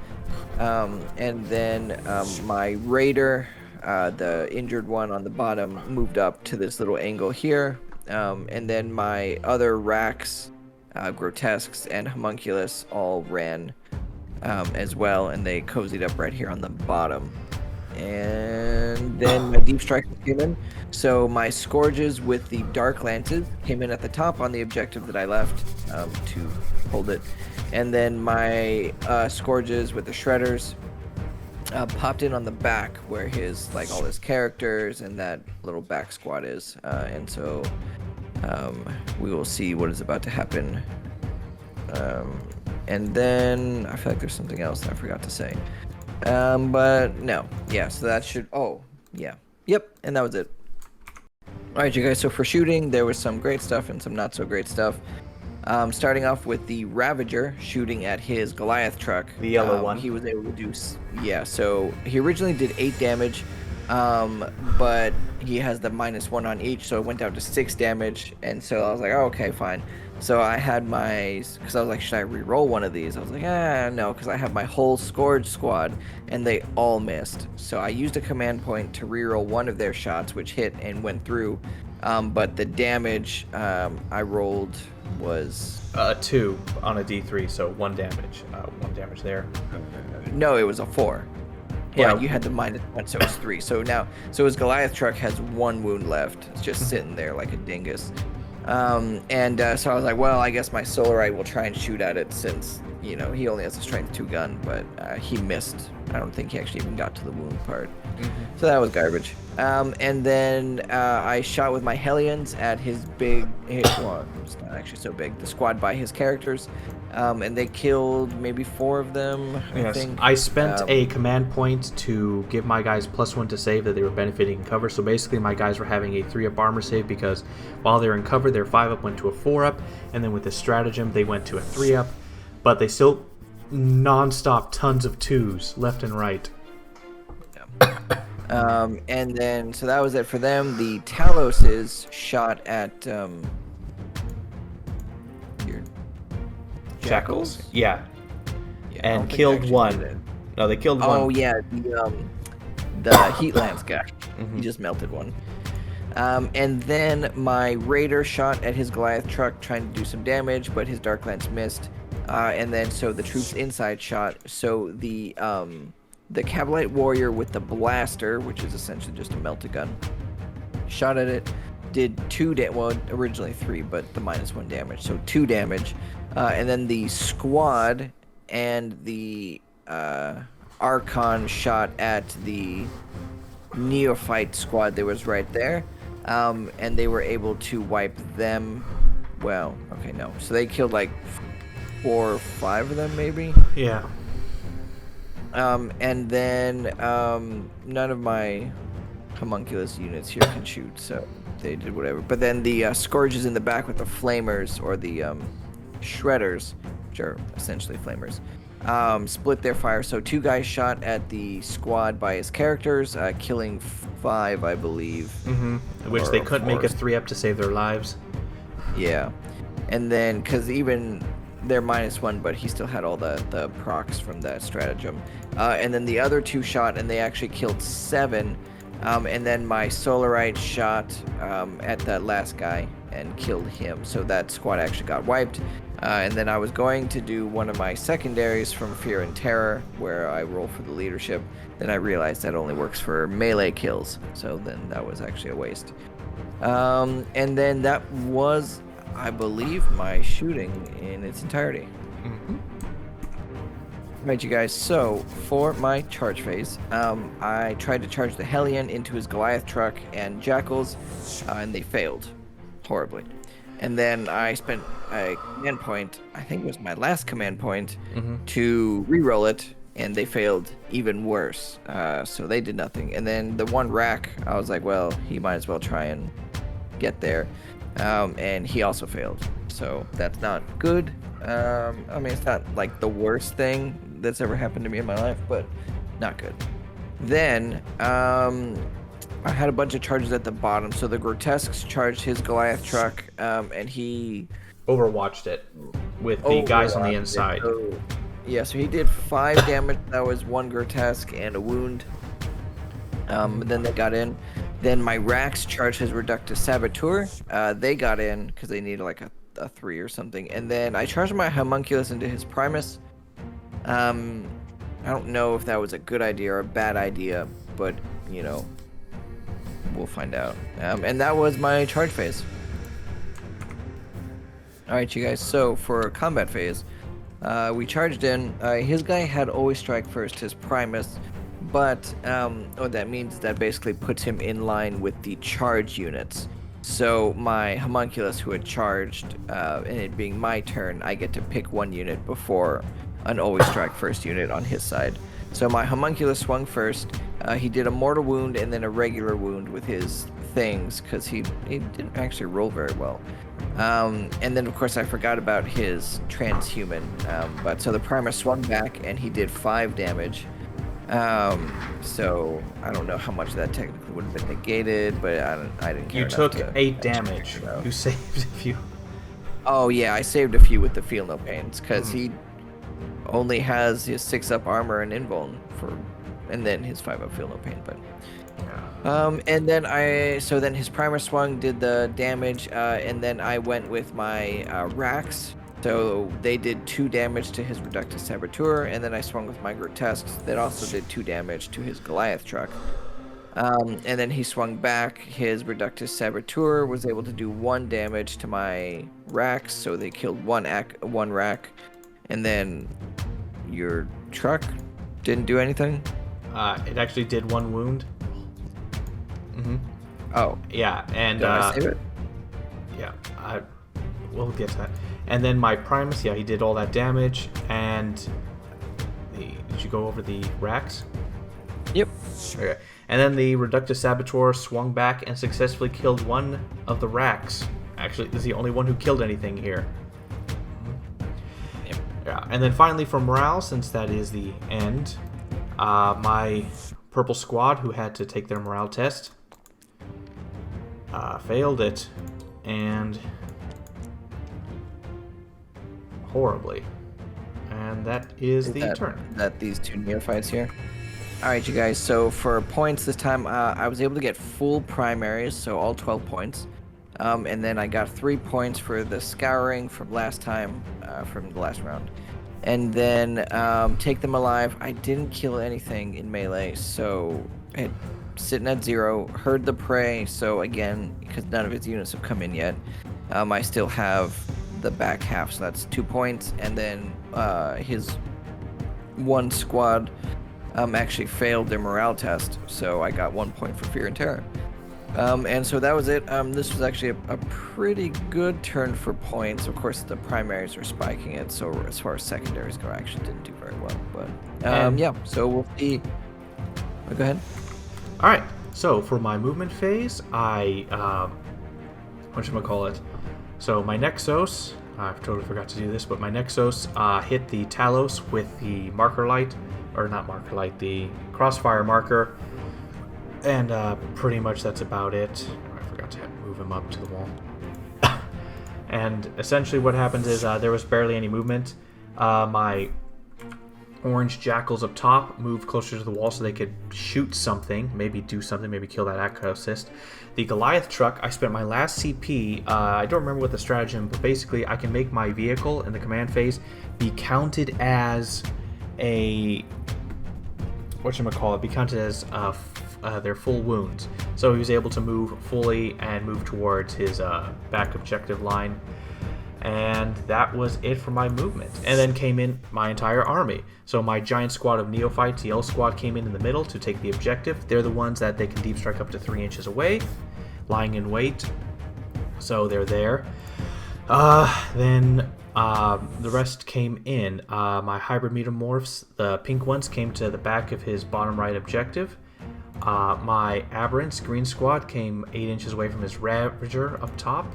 and then my Raider, the injured one on the bottom, moved up to this little angle here, and then my other racks, Grotesques and Homunculus, all ran as well, and they cozied up right here on the bottom. And then my Deep Strikers came in. So my Scourges with the Dark Lances came in at the top on the objective that I left to hold it. And then my Scourges with the Shredders popped in on the back where his, like, all his characters and that little back squad is. And so we will see what is about to happen. And then I feel like there's something else that I forgot to say. But no, yeah, so that should, yep, and that was it. Alright, you guys, so for shooting, there was some great stuff and some not so great stuff. Starting off with the Ravager shooting at his Goliath truck. The yellow one. He was able to do, so he originally did 8 damage, but he has the -1 on each, so it went down to 6 damage, and so I was like, oh, okay, fine. So I had because I was like, should I re-roll one of these? I was like, no, because I have my whole Scourge squad, and they all missed. So I used a command point to re-roll one of their shots, which hit and went through. But the damage I rolled was 2 on a D3, so 1 damage. 1 damage there. No, it was a 4. Yeah, you had the -1, so it's 3. So his Goliath truck has 1 wound left. It's just sitting there like a dingus. So I was like, well, I guess my Solarite will try and shoot at it since, he only has a strength 2 gun, but he missed. I don't think he actually even got to the wound part. So that was garbage. And then I shot with my Hellions at his well, it's not actually so big, the squad by his characters. And they killed maybe 4 of them, I think. I spent a command point to give my guys +1 to save that they were benefiting in cover. So basically my guys were having a 3-up armor save because while they're in cover, their 5-up went to a 4-up. And then with this stratagem, they went to a 3-up. But they still non-stop tons of 2s left and right. And then, so that was it for them. The Taloses shot at your Jackals? Yeah. And they killed actually 1. did it. No, they killed 1. Oh yeah, the Heat Lance guy. He just melted one. And then my Raider shot at his Goliath truck trying to do some damage, but his Dark Lance missed. And then so the troops inside shot. So the Cavalite Warrior with the blaster, which is essentially just a melted gun, shot at it, did 2 well, originally 3, but the -1 damage, so 2 damage. And then the squad and the Archon shot at the Neophyte squad that was right there, and they were able to wipe them. Well, okay, no. So they killed like 4 or 5 of them, maybe? Yeah. And then none of my homunculus units here can shoot, so they did whatever. But then the Scourges in the back with the Flamers, or the Shredders, which are essentially Flamers, split their fire. So 2 guys shot at the squad by his characters, killing 5, I believe. Which they couldn't make a 3-up to save their lives. Yeah. And then, because even they're -1, but he still had all the procs from that stratagem. And then the other 2 shot, and they actually killed 7. And then my Solarite shot at that last guy and killed him. So that squad actually got wiped. And then I was going to do one of my secondaries from Fear and Terror, where I roll for the leadership. Then I realized that only works for melee kills. So then that was actually a waste. And then that was, I believe, my shooting in its entirety. Right, you guys. So for my charge phase, I tried to charge the Hellion into his Goliath truck and Jackals, and they failed horribly. And then I spent a command point, I think it was my last command point, to re-roll it, and they failed even worse. So they did nothing. And then the one rack, I was like, well, he might as well try and get there. And he also failed. So that's not good. I mean, it's not like the worst thing that's ever happened to me in my life, but not good. Then I had a bunch of charges at the bottom. So the Grotesques charged his Goliath truck, and he Overwatched it with the guys on the inside. So he did 5 damage. That was 1 Grotesque and a wound. Then they got in. Then my Rax charged his Reductus Saboteur. They got in because they needed like a 3 or something. And then I charged my Homunculus into his Primus. I don't know if that was a good idea or a bad idea, but you know, we'll find out. And that was my charge phase. Alright, you guys, so for combat phase, we charged in. His guy had always strike first, his Primus, but what that means is that basically puts him in line with the charge units. So my Homunculus, who had charged, and it being my turn, I get to pick 1 unit before an always strike first unit on his side. So my Homunculus swung first. He did a mortal wound and then a regular wound with his things because he didn't actually roll very well. And then of course I forgot about his transhuman. But so the Primus swung back and he did 5 damage. So I don't know how much that technically would have been negated, but I didn't care. You took 8 damage. You saved a few. Oh yeah, I saved a few with the Feel No Pains because he only has his 6-up armor and invuln and then his 5-up Feel No Pain. But and then then his Primer swung, did the damage, and then I went with my Rax. So they did 2 damage to his Reductus Saboteur, and then I swung with my Grotesques that also did 2 damage to his Goliath truck. And then he swung back. His Reductus Saboteur was able to do 1 damage to my Rax, so they killed one rack. And then your truck didn't do anything? It actually did 1 wound. Oh. Yeah, and did I save it? Yeah, we'll get to that. And then my Primus, yeah, he did all that damage. And did you go over the racks? Yep. Okay. And then the Reductus Saboteur swung back and successfully killed 1 of the racks. Actually, this is the only one who killed anything here. Yep. Yeah. And then finally for morale, since that is the end, my purple squad, who had to take their morale test, failed it, and horribly. And that is the turn. That these 2 neophytes here. Alright, you guys, so for points this time, I was able to get full primaries, so all 12 points. And then I got 3 points for the scouring from last time, from the last round. And then take them alive. I didn't kill anything in melee, so sitting at 0. Heard the prey, so again, because none of his units have come in yet, I still have the back half, so that's 2 points. And then his 1 squad actually failed their morale test, so I got 1 point for fear and terror. And so that was it. This was actually a pretty good turn for points. Of course, the primaries are spiking it, so as far as secondaries go, I actually didn't do very well. But yeah, so we'll see. Go ahead. All right. So for my movement phase, I whatchamacallit. So my Nexus, I totally forgot to do this, but my Nexus hit the Talos with the marker light, or not marker light, the crossfire marker. And pretty much that's about it. I forgot to move him up to the wall. And essentially what happened is there was barely any movement. My orange jackals up top moved closer to the wall so they could shoot something, maybe do something, maybe kill that Acrosist. The Goliath truck, I spent my last CP, I don't remember what the stratagem, but basically I can make my vehicle in the command phase be counted as a... be counted as their full wounds. So he was able to move fully and move towards his back objective line. And that was it for my movement. And then came in my entire army. So my giant squad of neophytes, the Yellow Squad, came in the middle to take the objective. They're the ones that they can deep strike up to 3 inches away, lying in wait. So they're there. Then the rest came in. My hybrid metamorphs, the pink ones, came to the back of his bottom right objective. My aberrants, green squad, came 8 inches away from his ravager up top.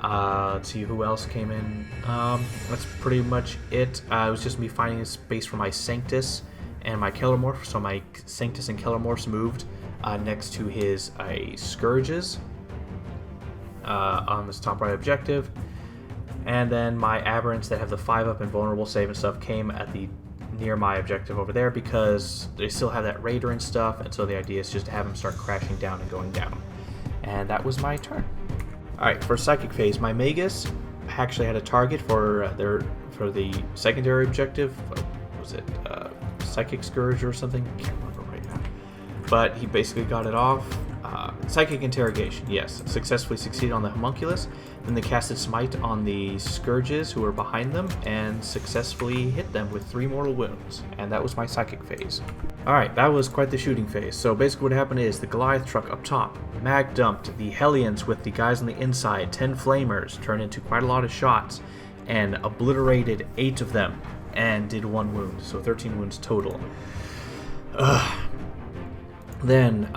Let's see who else came in. That's pretty much it. It was just me finding a space for my Sanctus and my Kellermorph. So my Sanctus and Kellermorphs moved next to his Scourges on this top right objective. And then my aberrants that have the 5-up and vulnerable save and stuff came at the near my objective over there because they still have that Raider and stuff, and so the idea is just to have them start crashing down and going down. And that was my turn. Alright, for Psychic phase, my Magus actually had a target for the secondary objective. What was it? Psychic Scourge or something? I can't remember right now. But he basically got it off. Psychic Interrogation, yes. Successfully succeeded on the Homunculus. Then they casted Smite on the Scourges who were behind them and successfully hit them with 3 mortal wounds. And that was my Psychic phase. Alright, that was quite the shooting phase. So basically what happened is the Goliath truck up top mag dumped the Hellions with the guys on the inside, 10 flamers, turned into quite a lot of shots, and obliterated 8 of them and did 1 wound. So 13 wounds total. Then,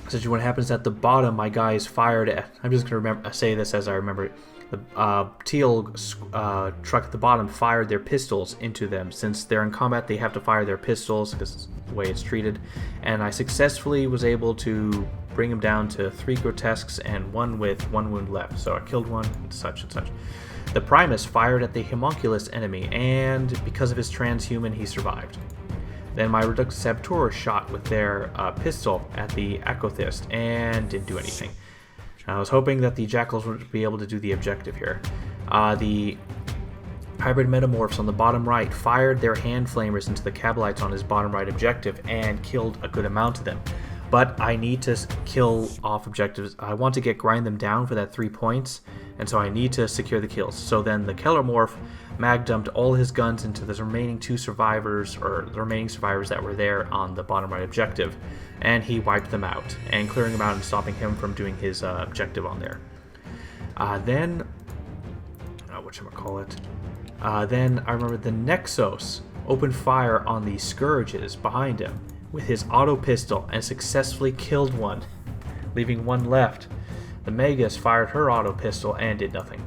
so what happens at the bottom, my guys fired at, I'm just going to say this as I remember it. The teal truck at the bottom fired their pistols into them. Since they're in combat, they have to fire their pistols because it's the way it's treated. And I successfully was able to bring them down to 3 grotesques and 1 with 1 wound left. So I killed 1 and such and such. The Primus fired at the homunculus enemy, and because of his transhuman, he survived. Then my Reductus Saboteur shot with their pistol at the Acothist and didn't do anything. I was hoping that the Jackals would be able to do the objective here. The Hybrid Metamorphs on the bottom right fired their hand flamers into the Cabalites on his bottom right objective and killed a good amount of them. But I need to kill off objectives. I want to grind them down for that 3 points, and so I need to secure the kills. So then the Kellermorph mag dumped all his guns into the remaining 2 survivors, or the remaining survivors that were there on the bottom right objective, and he wiped them out, and clearing them out and stopping him from doing his objective on there. Then I remember the Nexos opened fire on the Scourges behind him with his auto pistol and successfully killed 1, leaving 1 left. The Magus fired her auto pistol and did nothing.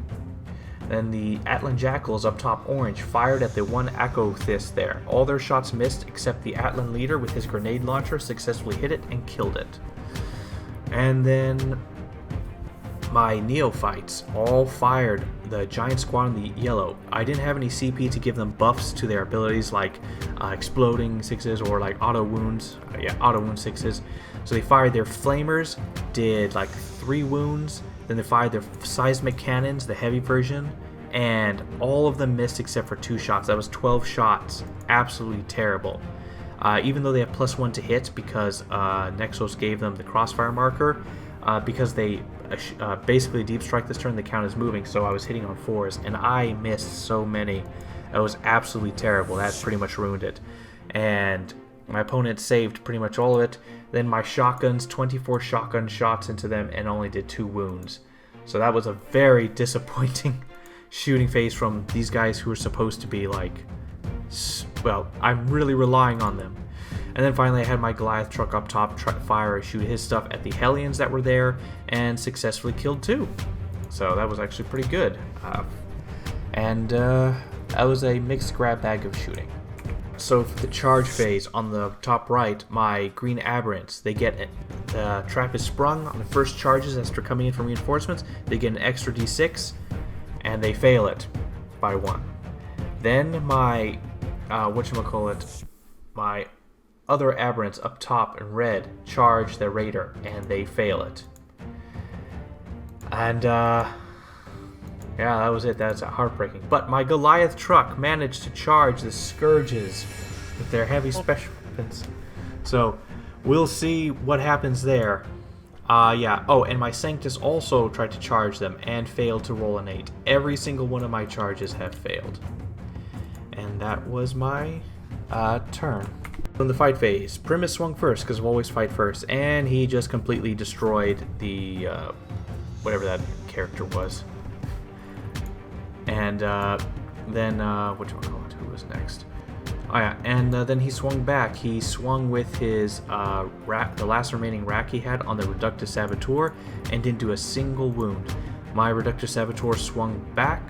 Then the Atlan Jackals up top orange fired at the 1 Acothist there. All their shots missed except the Atlan leader with his grenade launcher successfully hit it and killed it. And then my Neophytes all fired the giant squad in the yellow. I didn't have any CP to give them buffs to their abilities like exploding 6s or like auto wounds. Auto wound 6s. So they fired their flamers, did like 3 wounds. Then they fired their seismic cannons, the heavy version, and all of them missed except for 2 shots. That was 12 shots. Absolutely terrible. Even though they have +1 to hit because Nexos gave them the crossfire marker, because they basically deep strike this turn, the count is moving, so I was hitting on 4s, and I missed so many. It was absolutely terrible. That pretty much ruined it. And my opponent saved pretty much all of it. Then my shotguns, 24 shotgun shots into them and only did 2 wounds. So that was a very disappointing shooting phase from these guys who are supposed to be like, well, I'm really relying on them. And then finally I had my Goliath truck up top fire and shoot his stuff at the Hellions that were there and successfully killed 2. So that was actually pretty good. That was a mixed grab bag of shooting. So for the charge phase on the top right, my green aberrants, they get the trap is sprung on the first charges as they're coming in from reinforcements. They get an extra d6 and they fail it by 1. Then my my other aberrants up top in red charge the raider and they fail it. And yeah, that was it. That's heartbreaking. But my Goliath truck managed to charge the Scourges with their heavy special weapons. So we'll see what happens there. Yeah. Oh, and my Sanctus also tried to charge them and failed to roll an 8. Every single one of my charges have failed. And that was my turn. In the fight phase, Primus swung first because we'll always fight first, and he just completely destroyed the whatever that character was. And then whatchamacallit, who was next? Oh yeah, and then he swung back. He swung with his the last remaining rack he had on the Reductus Saboteur and didn't do a single wound. My Reductus Saboteur swung back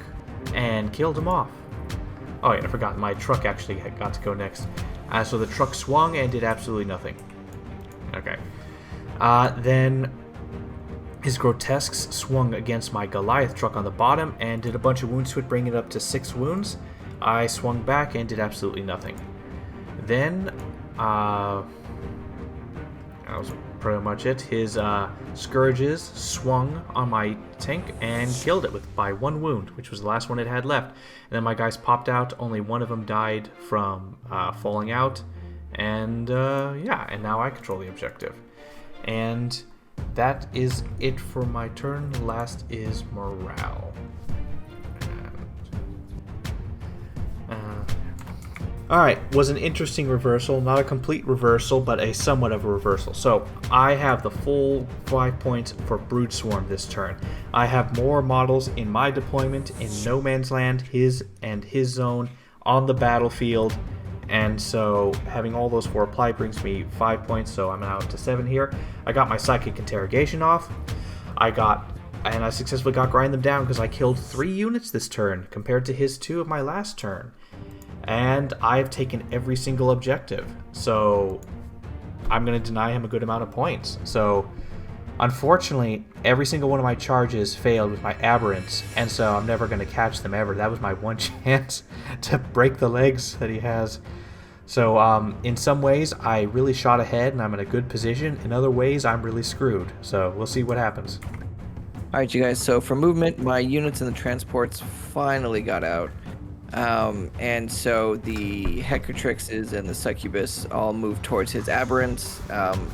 and killed him off. Oh yeah, I forgot. My truck actually got to go next. So the truck swung and did absolutely nothing. Okay. Then his Grotesques swung against my Goliath truck on the bottom and did a bunch of wounds to it, bringing it up to 6 wounds. I swung back and did absolutely nothing. Then, that was pretty much it. His Scourges swung on my tank and killed it by 1 wound, which was the last one it had left. And then my guys popped out. Only one of them died from falling out. And, yeah, and now I control the objective. And that is it for my turn. Last is morale. Alright, was an interesting reversal. Not a complete reversal, but a somewhat of a reversal. So, I have the full 5 points for Brood Swarm this turn. I have more models in my deployment in No Man's Land, his zone, on the battlefield. And so, having all those 4 apply brings me 5 points, so I'm now up to 7 here. I got my Psychic Interrogation off. I successfully got Grind Them Down because I killed 3 units this turn, compared to his 2 of my last turn. And I've taken every single objective, so I'm going to deny him a good amount of points. So, unfortunately, every single one of my charges failed with my Aberrants, and so I'm never going to catch them ever. That was my one chance to break the legs that he has. So, in some ways, I really shot ahead, and I'm in a good position. In other ways, I'm really screwed. So, we'll see what happens. Alright, you guys, so for movement, my units and the transports finally got out. And so the Hecatrixes and the Succubus all moved towards his Aberrants,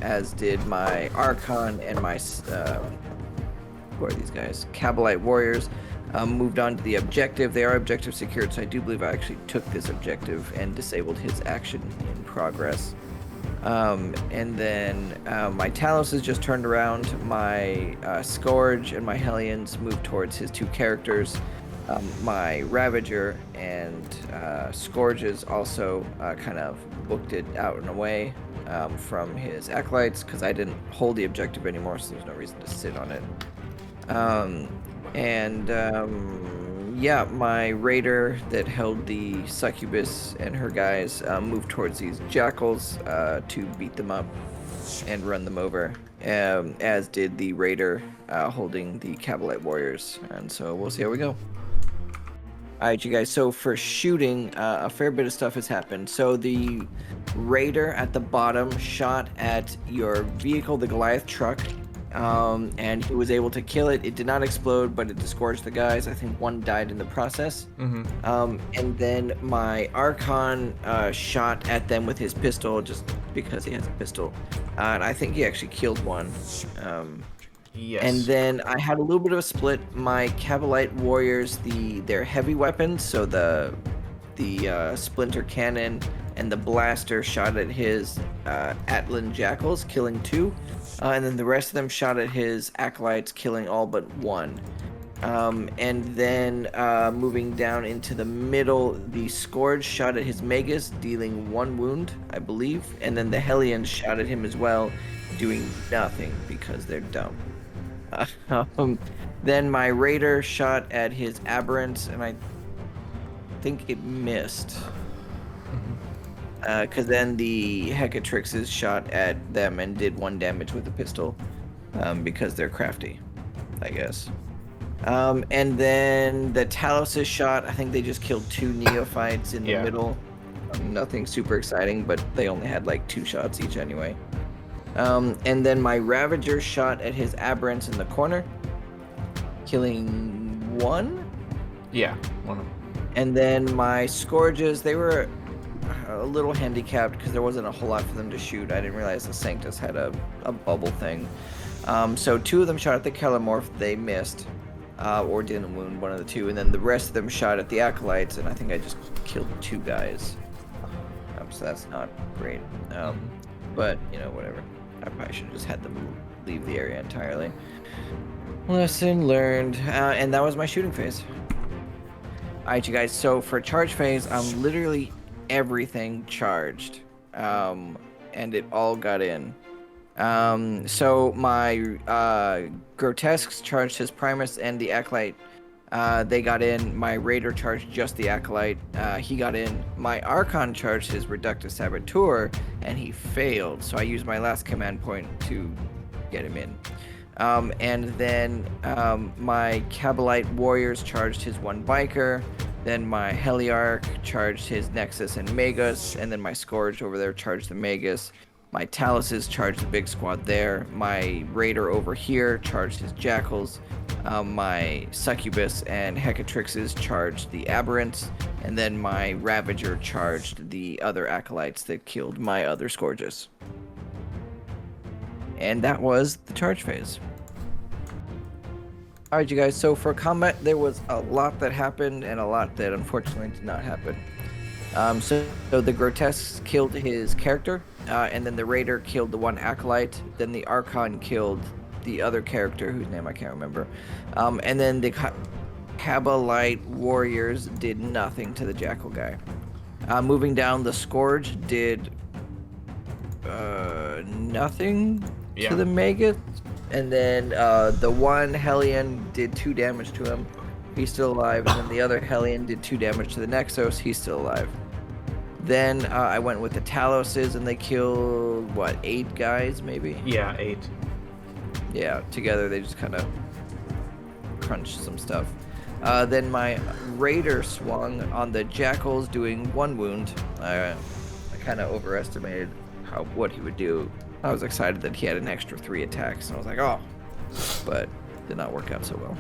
as did my Archon and my, who are these guys? Cabalite Warriors, moved on to the objective. They are objective secured, so I do believe I actually took this objective and disabled his action in progress. And then my Talos has just turned around. My Scourge and my Hellions moved towards his 2 characters. My Ravager and Scourges also kind of booked it out and away from his Acolytes because I didn't hold the objective anymore, so there's no reason to sit on it. Yeah, my Raider that held the Succubus and her guys moved towards these Jackals to beat them up and run them over, as did the Raider holding the Cabalite Warriors. And so we'll see how we go. Alright, you guys, so for shooting, a fair bit of stuff has happened. So the Raider at the bottom shot at your vehicle, the Goliath truck, and he was able to kill it. It did not explode, but it disgorged the guys. I think 1 died in the process. Mm-hmm. And then my Archon shot at them with his pistol, just because he has a pistol. And I think he actually killed 1. Yes. And then I had a little bit of a split. My Cabalite Warriors, their heavy weapons, so the Splinter Cannon and the Blaster shot at his Atlan Jackals, killing 2. And then the rest of them shot at his Acolytes, killing all but 1. And then moving down into the middle, the Scourge shot at his Magus, dealing 1 wound, I believe. And then the Hellions shot at him as well, doing nothing because they're dumb. Then my Raider shot at his Aberrants, and I think it missed. Because then the Hecatrixes shot at them and did 1 damage with the pistol, because they're crafty, I guess. And then the Talos shot, I think they just killed 2 Neophytes in the middle. Nothing super exciting, but they only had like 2 shots each anyway. And then my Ravager shot at his Aberrants in the corner, killing 1? Yeah, 1. And then my Scourges, they were a little handicapped because there wasn't a whole lot for them to shoot. I didn't realize the Sanctus had a bubble thing. So 2 of them shot at the Kelemorph, they missed, or didn't wound, one of the 2, and then the rest of them shot at the Acolytes, and I think I just killed 2 guys. So that's not great. But, you know, whatever. I probably should have just had them leave the area entirely. Lesson learned. And that was my shooting phase. Alright, you guys, so for charge phase, I'm literally everything charged. And it all got in. So my Grotesques charged his Primus and the Acolyte. They got in. My Raider charged just the Acolyte. He got in. My Archon charged his Reductus Saboteur, and he failed. So I used my last command point to get him in. And then my Cabalite Warriors charged his 1 Biker. Then my Heliarch charged his Nexus and Magus. And then my Scourge over there charged the Magus. My Taluses charged the big squad there. My Raider over here charged his Jackals. My Succubus and Hecatrixes charged the Aberrants. And then my Ravager charged the other Acolytes that killed my other Scourges. And that was the charge phase. Alright, you guys, so for combat, there was a lot that happened and a lot that unfortunately did not happen. So the Grotesques killed his character, and then the Raider killed the 1 Acolyte, then the Archon killed the other character whose name I can't remember, and then the Cabalite Warriors did nothing to the Jackal guy. Moving down, the Scourge did nothing to the Magus, and then the 1 Hellion did 2 damage to him. He's still alive, and then the other Hellion did 2 damage to the Nexus. He's still alive. Then I went with the Taloses, and they killed, what, 8 guys, maybe? Yeah, 8. Yeah, together they just kind of crunched some stuff. Then my Raider swung on the Jackals, doing 1 wound. I kind of overestimated what he would do. I was excited that he had an extra 3 attacks, and I was like, oh, but did not work out so well.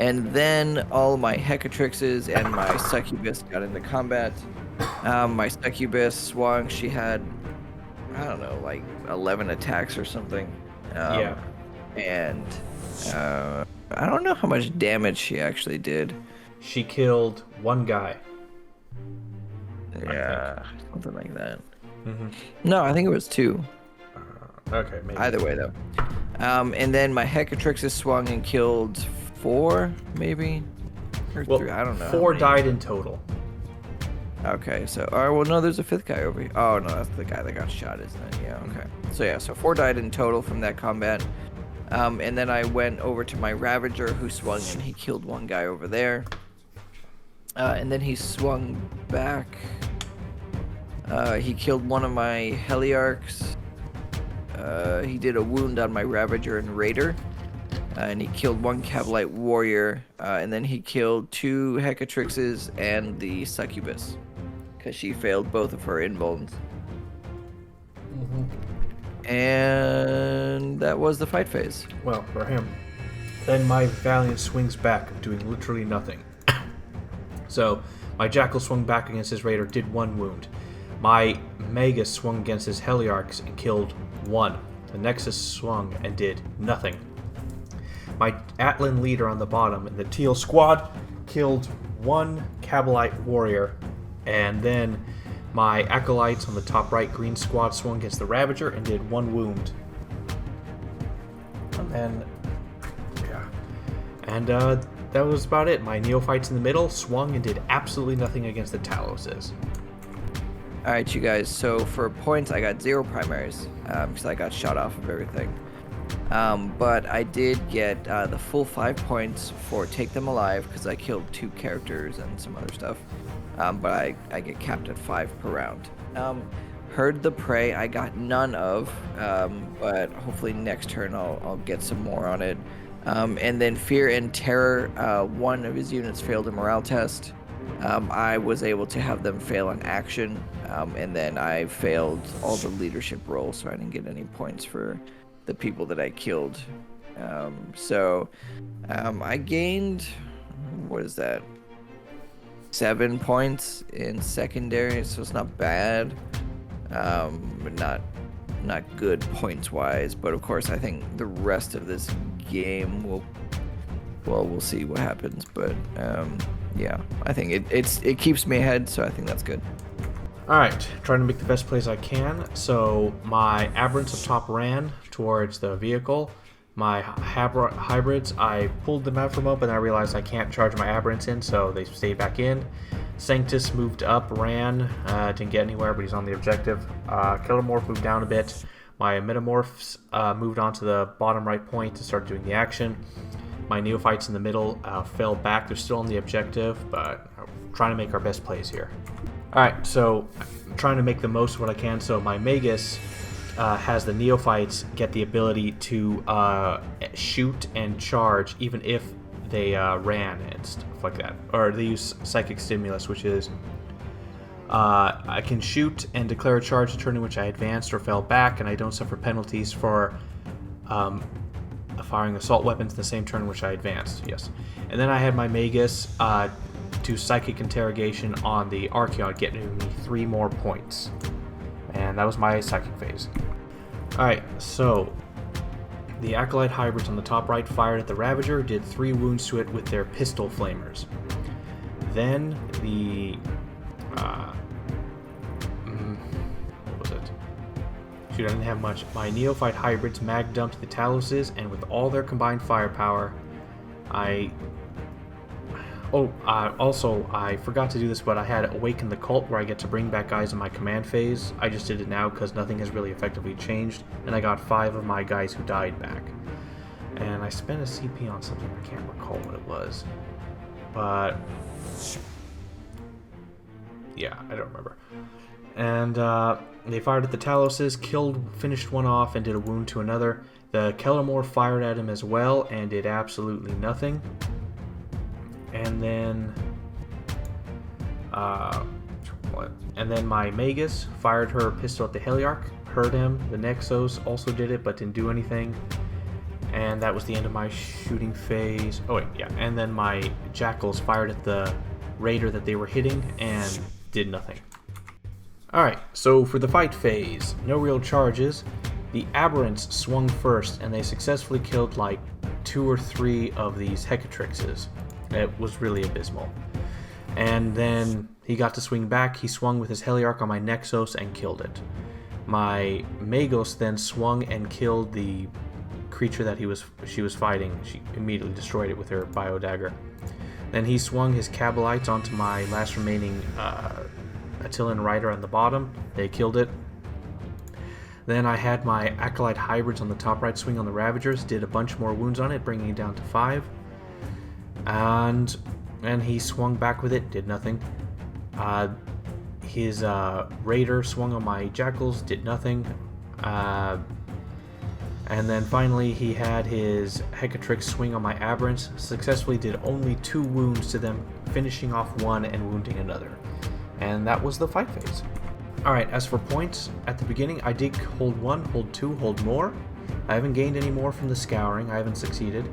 And then all my Hecatrixes and my Succubus got into combat. My Succubus swung. She had, I don't know, like 11 attacks or something. And I don't know how much damage she actually did. She killed 1 guy. Yeah, something like that. Mm-hmm. No, I think it was 2. Okay, maybe. Either way, though. And then my Hecatrixes swung and killed 4, maybe? Or 3, I don't know. 4 died in total. Okay, so, all right, well, no, there's a 5th guy over here. Oh, no, that's the guy that got shot, isn't it? Yeah, okay. So, yeah, so 4 died in total from that combat. And then I went over to my Ravager, who swung and he killed 1 guy over there. And then he swung back. He killed 1 of my Heliarchs. He did a wound on my Ravager and Raider. And he killed 1 Cabalite Warrior. And then he killed 2 Hecatrixes and the Succubus, because she failed both of her invulns. And that was the fight phase. Well, for him. Then my Valiant swings back, doing literally nothing. So, my Jackal swung back against his Raider, did 1 wound. My Magus swung against his Heliarchs and killed 1. The Nexus swung and did nothing. My Atlan leader on the bottom in the Teal squad killed 1 Cabalite Warrior, and then my Acolytes on the top right green squad swung against the Ravager and did 1 wound. And then, yeah. And that was about it. My Neophytes in the middle swung and did absolutely nothing against the Taloses. Alright, you guys, so for points, I got 0 primaries, because I got shot off of everything. But I did get the full 5 points for Take Them Alive, because I killed 2 characters and some other stuff. But I get capped at 5 per round. Herd the Prey, I got none of, but hopefully next turn I'll get some more on it. And then Fear and Terror, 1 of his units failed a morale test. I was able to have them fail an action, and then I failed all the leadership roles, so I didn't get any points for the people that I killed. So I gained, what is that, 7 points in Secondaries, so it's not bad, but not good points wise, but of course I think the rest of this game we'll see what happens. But yeah, I think it keeps me ahead, so I think that's good. Alright, trying to make the best plays I can. So my aberrants up top ran towards the vehicle. My hybrids, I pulled them out from up and I realized I can't charge my aberrants in, so they stayed back in. Sanctus moved up, ran, didn't get anywhere, but he's on the objective. Killermorph moved down a bit. My Metamorphs moved on to the bottom right point to start doing the action. My Neophytes in the middle fell back. They're still on the objective, but I'm trying to make our best plays here. Alright, so I'm trying to make the most of what I can. So my Magus has the Neophytes get the ability to shoot and charge even if they ran and stuff like that. Or they use Psychic Stimulus, which is I can shoot and declare a charge the turn in which I advanced or fell back, and I don't suffer penalties for firing assault weapons in the same turn in which I advanced. Yes. And then I had my Magus do Psychic Interrogation on the Archeon, getting me 3 more points. And that was my Psychic phase. Alright, so the Acolyte Hybrids on the top right fired at the Ravager, did 3 wounds to it with their pistol flamers. Then the what was it? Shoot, I didn't have much. My Neophyte Hybrids mag dumped the Taloses, and with all their combined firepower, also, I forgot to do this, but I had Awaken the Cult, where I get to bring back guys in my command phase. I just did it now because nothing has really effectively changed, and I got 5 of my guys who died back. And I spent a CP on something, I can't recall what it was. But yeah, I don't remember. And they fired at the Taloses, finished one off, and did a wound to another. The Kellermore fired at him as well, and did absolutely nothing. And then my Magus fired her pistol at the Heliarch, hurt him. The Nexos also did it, but didn't do anything. And that was the end of my shooting phase. Oh wait, yeah. And then my Jackals fired at the Raider that they were hitting and did nothing. Alright, so for the fight phase, no real charges. The Aberrants swung first, and they successfully killed like 2 or 3 of these Hecatrixes. It was really abysmal. And then he got to swing back. He swung with his Heliarch on my Nexos and killed it. My Magos then swung and killed the creature that she was fighting. She immediately destroyed it with her Bio Dagger. Then he swung his Cabalites onto my last remaining Attilan Rider on the bottom. They killed it. Then I had my Acolyte Hybrids on the top right swing on the Ravagers, did a bunch more wounds on it, bringing it down to 5. And he swung back with it, did nothing. His Raider swung on my Jackals, did nothing. And then finally he had his Hecatrix swing on my Aberrants, successfully did only 2 wounds to them, finishing off 1 and wounding another. And that was the fight phase. Alright, as for points, at the beginning I did hold 1, hold 2, hold more. I haven't gained any more from the Scouring, I haven't succeeded.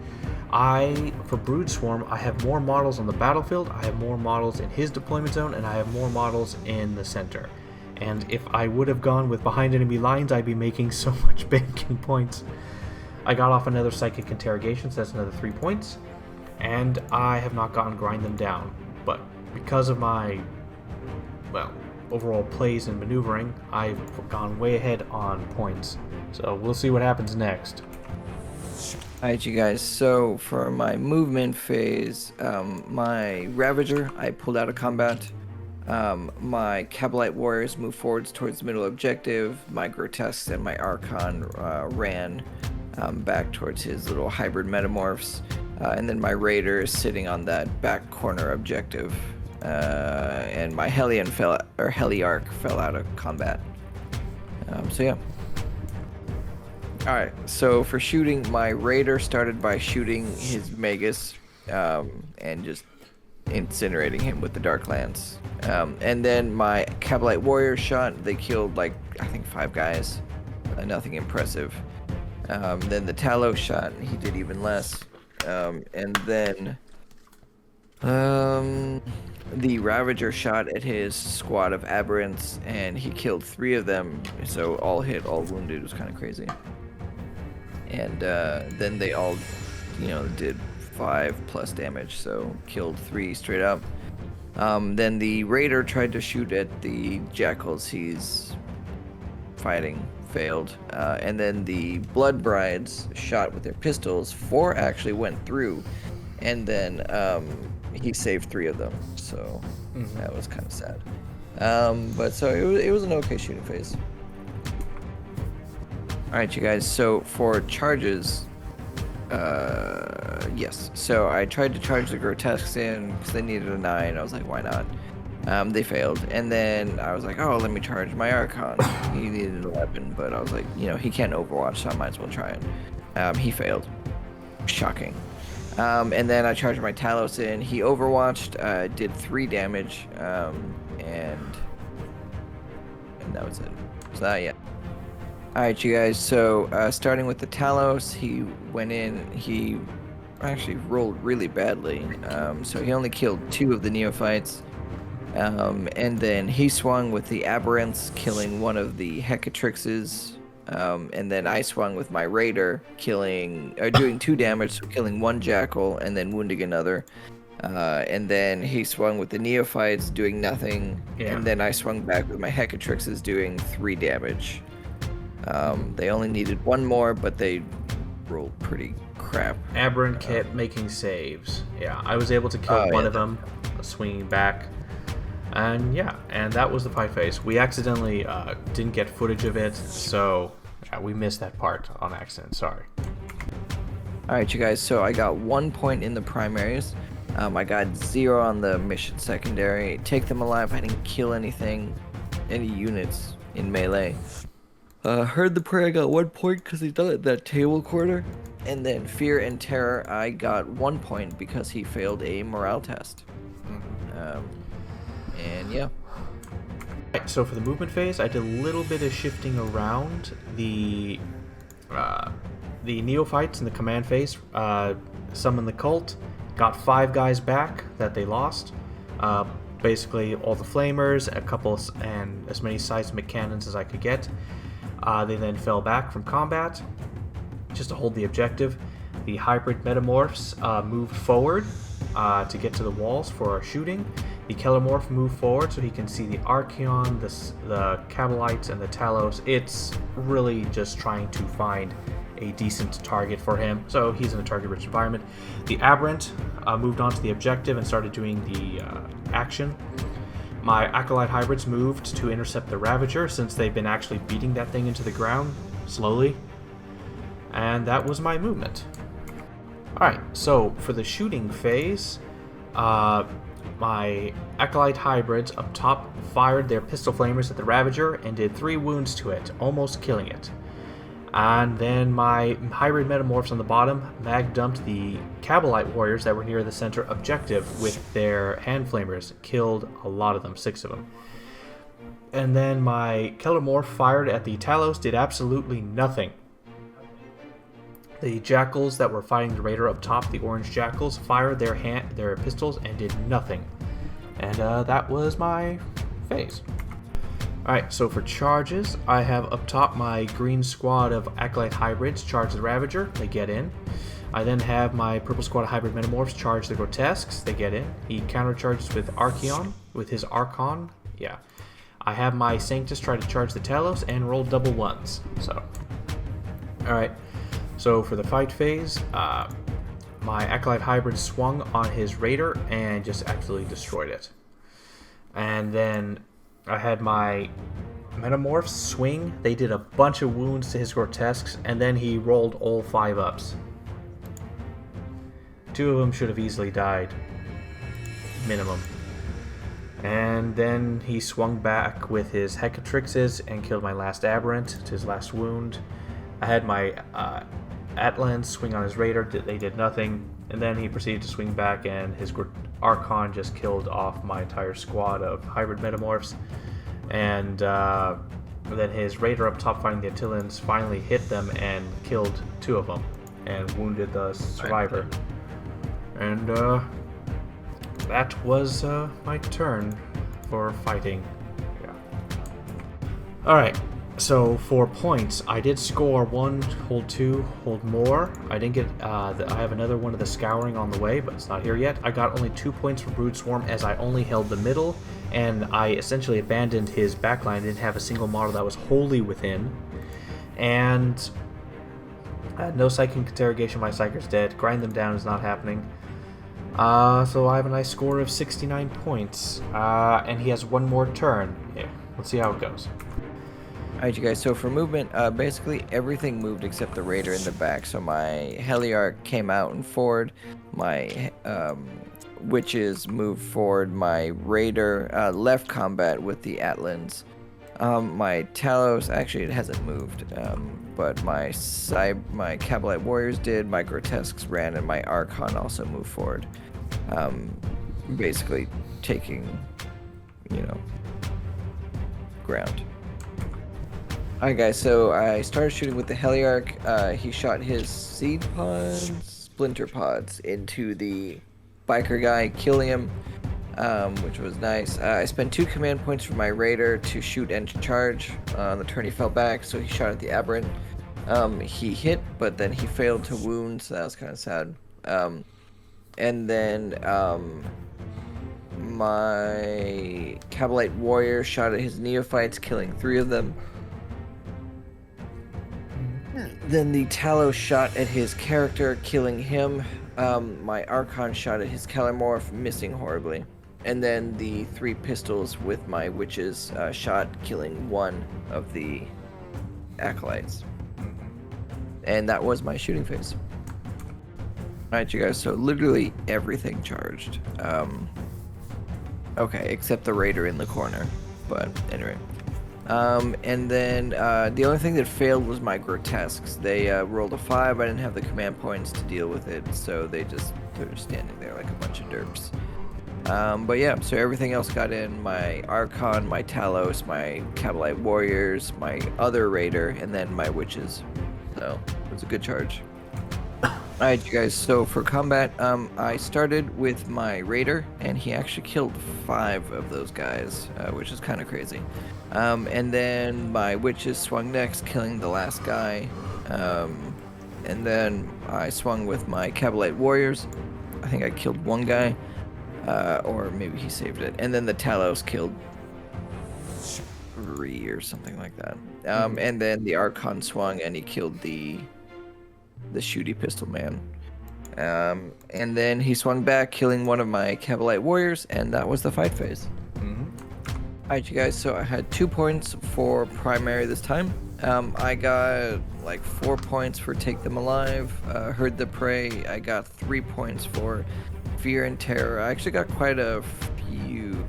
For Brood Swarm, I have more models on the battlefield, I have more models in his deployment zone, and I have more models in the center. And if I would have gone with behind enemy lines, I'd be making so much banking points. I got off another Psychic Interrogation, so that's another 3 points. And I have not gotten Grind Them Down. But because of my, overall plays and maneuvering, I've gone way ahead on points. So we'll see what happens next. Alright, you guys, so for my movement phase, my Ravager, I pulled out of combat. My Cabalite Warriors moved forwards towards the middle objective. My Grotesques and my Archon ran back towards his little hybrid Metamorphs. And then my Raider is sitting on that back corner objective. And my Heliarch fell out of combat. So yeah. Alright, so for shooting, my Raider started by shooting his Magus and just incinerating him with the Dark Lance. And then my Cabalite Warrior shot, they killed like, I think 5 guys. Nothing impressive. Then the Talos shot, he did even less. And then The Ravager shot at his squad of aberrants, and he killed 3 of them. So all hit, all wounded. It was kind of crazy. And then they all, did 5+ damage. So killed 3 straight up. Then the Raider tried to shoot at the Jackals he's fighting, failed. And then the Blood Brides shot with their pistols. 4 actually went through. And then he saved 3 of them, so that was kind of sad. But so it was an okay shooting phase. All right, you guys. So for charges, yes. So I tried to charge the Grotesques in because they needed a 9. I was like, why not? They failed, and then I was like, oh, let me charge my Archon. He needed an 11, but I was like, he can't Overwatch, so I might as well try it. He failed. Shocking. And then I charged my Talos in. He overwatched, did 3 damage, and that was it. So yeah. Alright, you guys, so starting with the Talos, he went in, he actually rolled really badly, so he only killed 2 of the Neophytes, and then he swung with the Aberrants, killing 1 of the Hecatrixes, and then I swung with my Raider, doing 2 damage, so killing 1 Jackal, and then wounding another. And then he swung with the Neophytes, doing nothing. Yeah. And then I swung back with my Hecatrixes, doing 3 damage. They only needed 1 more, but they rolled pretty crap. Aberrant kept making saves. Yeah, I was able to kill one of them, swinging back. And yeah, and that was the fight phase. We accidentally didn't get footage of it, so yeah, we missed that part on accident. Sorry. Alright, you guys, so I got 1 point in the primaries. I got 0 on the mission secondary. Take them alive. I didn't kill any units in melee. Heard the prayer, I got 1 point because he done it that table corner. And then Fear and Terror, I got 1 point because he failed a morale test. And yeah. Right, so for the movement phase, I did a little bit of shifting around the Neophytes in the command phase. Summoned the cult, got 5 guys back that they lost. Basically all the flamers, a couple, and as many seismic cannons as I could get. They then fell back from combat just to hold the objective. The hybrid metamorphs moved forward to get to the walls for our shooting. The Kellermorph moved forward so he can see the Archeon, the Cabalites, and the Talos. It's really just trying to find a decent target for him, so he's in a target-rich environment. The Aberrant moved on to the objective and started doing the action. My Acolyte Hybrids moved to intercept the Ravager since they've been actually beating that thing into the ground slowly. And that was my movement. Alright, so for the shooting phase, my Acolyte Hybrids up top fired their pistol flamers at the Ravager and did 3 wounds to it, almost killing it. And then my Hybrid Metamorphs on the bottom mag dumped the Cabalite Warriors that were near the center objective with their hand flamers, killed a lot of them, 6 of them. And then my Kellermorph fired at the Talos, did absolutely nothing. The Jackals that were fighting the Raider up top, the Orange Jackals, fired their pistols and did nothing. And that was my phase. Alright, so for charges, I have up top my green squad of Acolyte Hybrids charge the Ravager, they get in. I then have my purple squad of Hybrid Metamorphs charge the Grotesques, they get in. He countercharges with Archeon, with his Archon, yeah. I have my Sanctus try to charge the Talos and roll double 1s, so. Alright, so for the fight phase, my Acolyte Hybrid swung on his Raider and just absolutely destroyed it. And then I had my Metamorphs swing. They did a bunch of wounds to his Grotesques, and then he rolled all 5 ups. 2 of them should have easily died. Minimum. And then he swung back with his Hecatrixes and killed my last Aberrant to his last wound. I had my Atlans swing on his Raider. They did nothing. And then he proceeded to swing back, and his Archon just killed off my entire squad of Hybrid Metamorphs. And then his Raider up top fighting the Attilians finally hit them and killed 2 of them and wounded the survivor. And that was my turn for fighting. Yeah. Alright, so for points, I did score 1, hold 2, hold more. I didn't get, I have another one of the Scouring on the way, but it's not here yet. I got only 2 points for Brood Swarm as I only held the middle, and I essentially abandoned his backline. Didn't have a single model that was wholly within. And no Psychic Interrogation, my Psyker's dead. Grind them down is not happening. So I have a nice score of 69 points. And he has one more turn. Yeah, let's see how it goes. Alright, you guys, so for movement, basically everything moved except the Raider in the back. So my Heliarch came out and forward. My Witches moved forward. My Raider left combat with the Atlans. My Talos, actually it hasn't moved, but my Cabalite Warriors did, my Grotesques ran, and my Archon also moved forward. Basically taking, ground. Alright guys, so I started shooting with the Heliarch. He shot his seed pods, splinter pods, into the biker guy, killing him. Which was nice. I spent 2 command points for my Raider to shoot and charge. On the turn he fell back, so he shot at the Aberrant. He hit, but then he failed to wound, so that was kind of sad. And then my Cabalite Warrior shot at his Neophytes, killing 3 of them. Then the Talos shot at his character, killing him. My Archon shot at his Calamorph, missing horribly. And then the 3 pistols with my Witches shot, killing 1 of the Acolytes. And that was my shooting phase. Alright, you guys, so literally everything charged. Okay, except the Raider in the corner. But anyway. And then the only thing that failed was my Grotesques. They rolled a 5. I didn't have the command points to deal with it, so they're just standing there like a bunch of derps. But yeah, so everything else got in. My Archon, my Talos, my Cabalite Warriors, my other Raider, and then my Witches. So it was a good charge. Alright, you guys, so for combat, I started with my Raider, and he actually killed 5 of those guys, which is kind of crazy. And then my Witches swung next, killing the last guy. And then I swung with my Cabalite Warriors. I think I killed 1 guy, or maybe he saved it. And then the Talos killed 3 or something like that. And then the Archon swung, and he killed the shooty pistol man. And then he swung back, killing 1 of my Cabalite Warriors, and that was the fight phase. Alright, you guys, so I had 2 points for primary this time. I got like 4 points for Take Them Alive, Herd the Prey. I got 3 points for Fear and Terror. I actually got quite a few.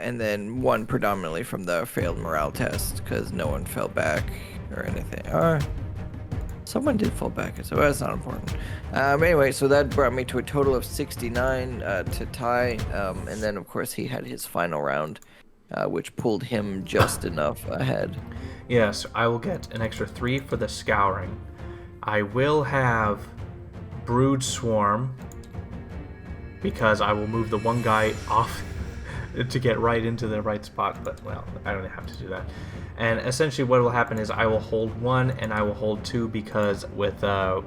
And then 1 predominantly from the failed morale test, because no one fell back or anything. Someone did fall back, so that's not important. Anyway, so that brought me to a total of 69 to tie. And then, of course, he had his final round, which pulled him just enough ahead. Yes, I will get an extra 3 for the Scouring. I will have Brood Swarm, because I will move the 1 guy off to get right into the right spot, but, well, I don't have to do that. And essentially what will happen is I will hold 1 and I will hold 2, because with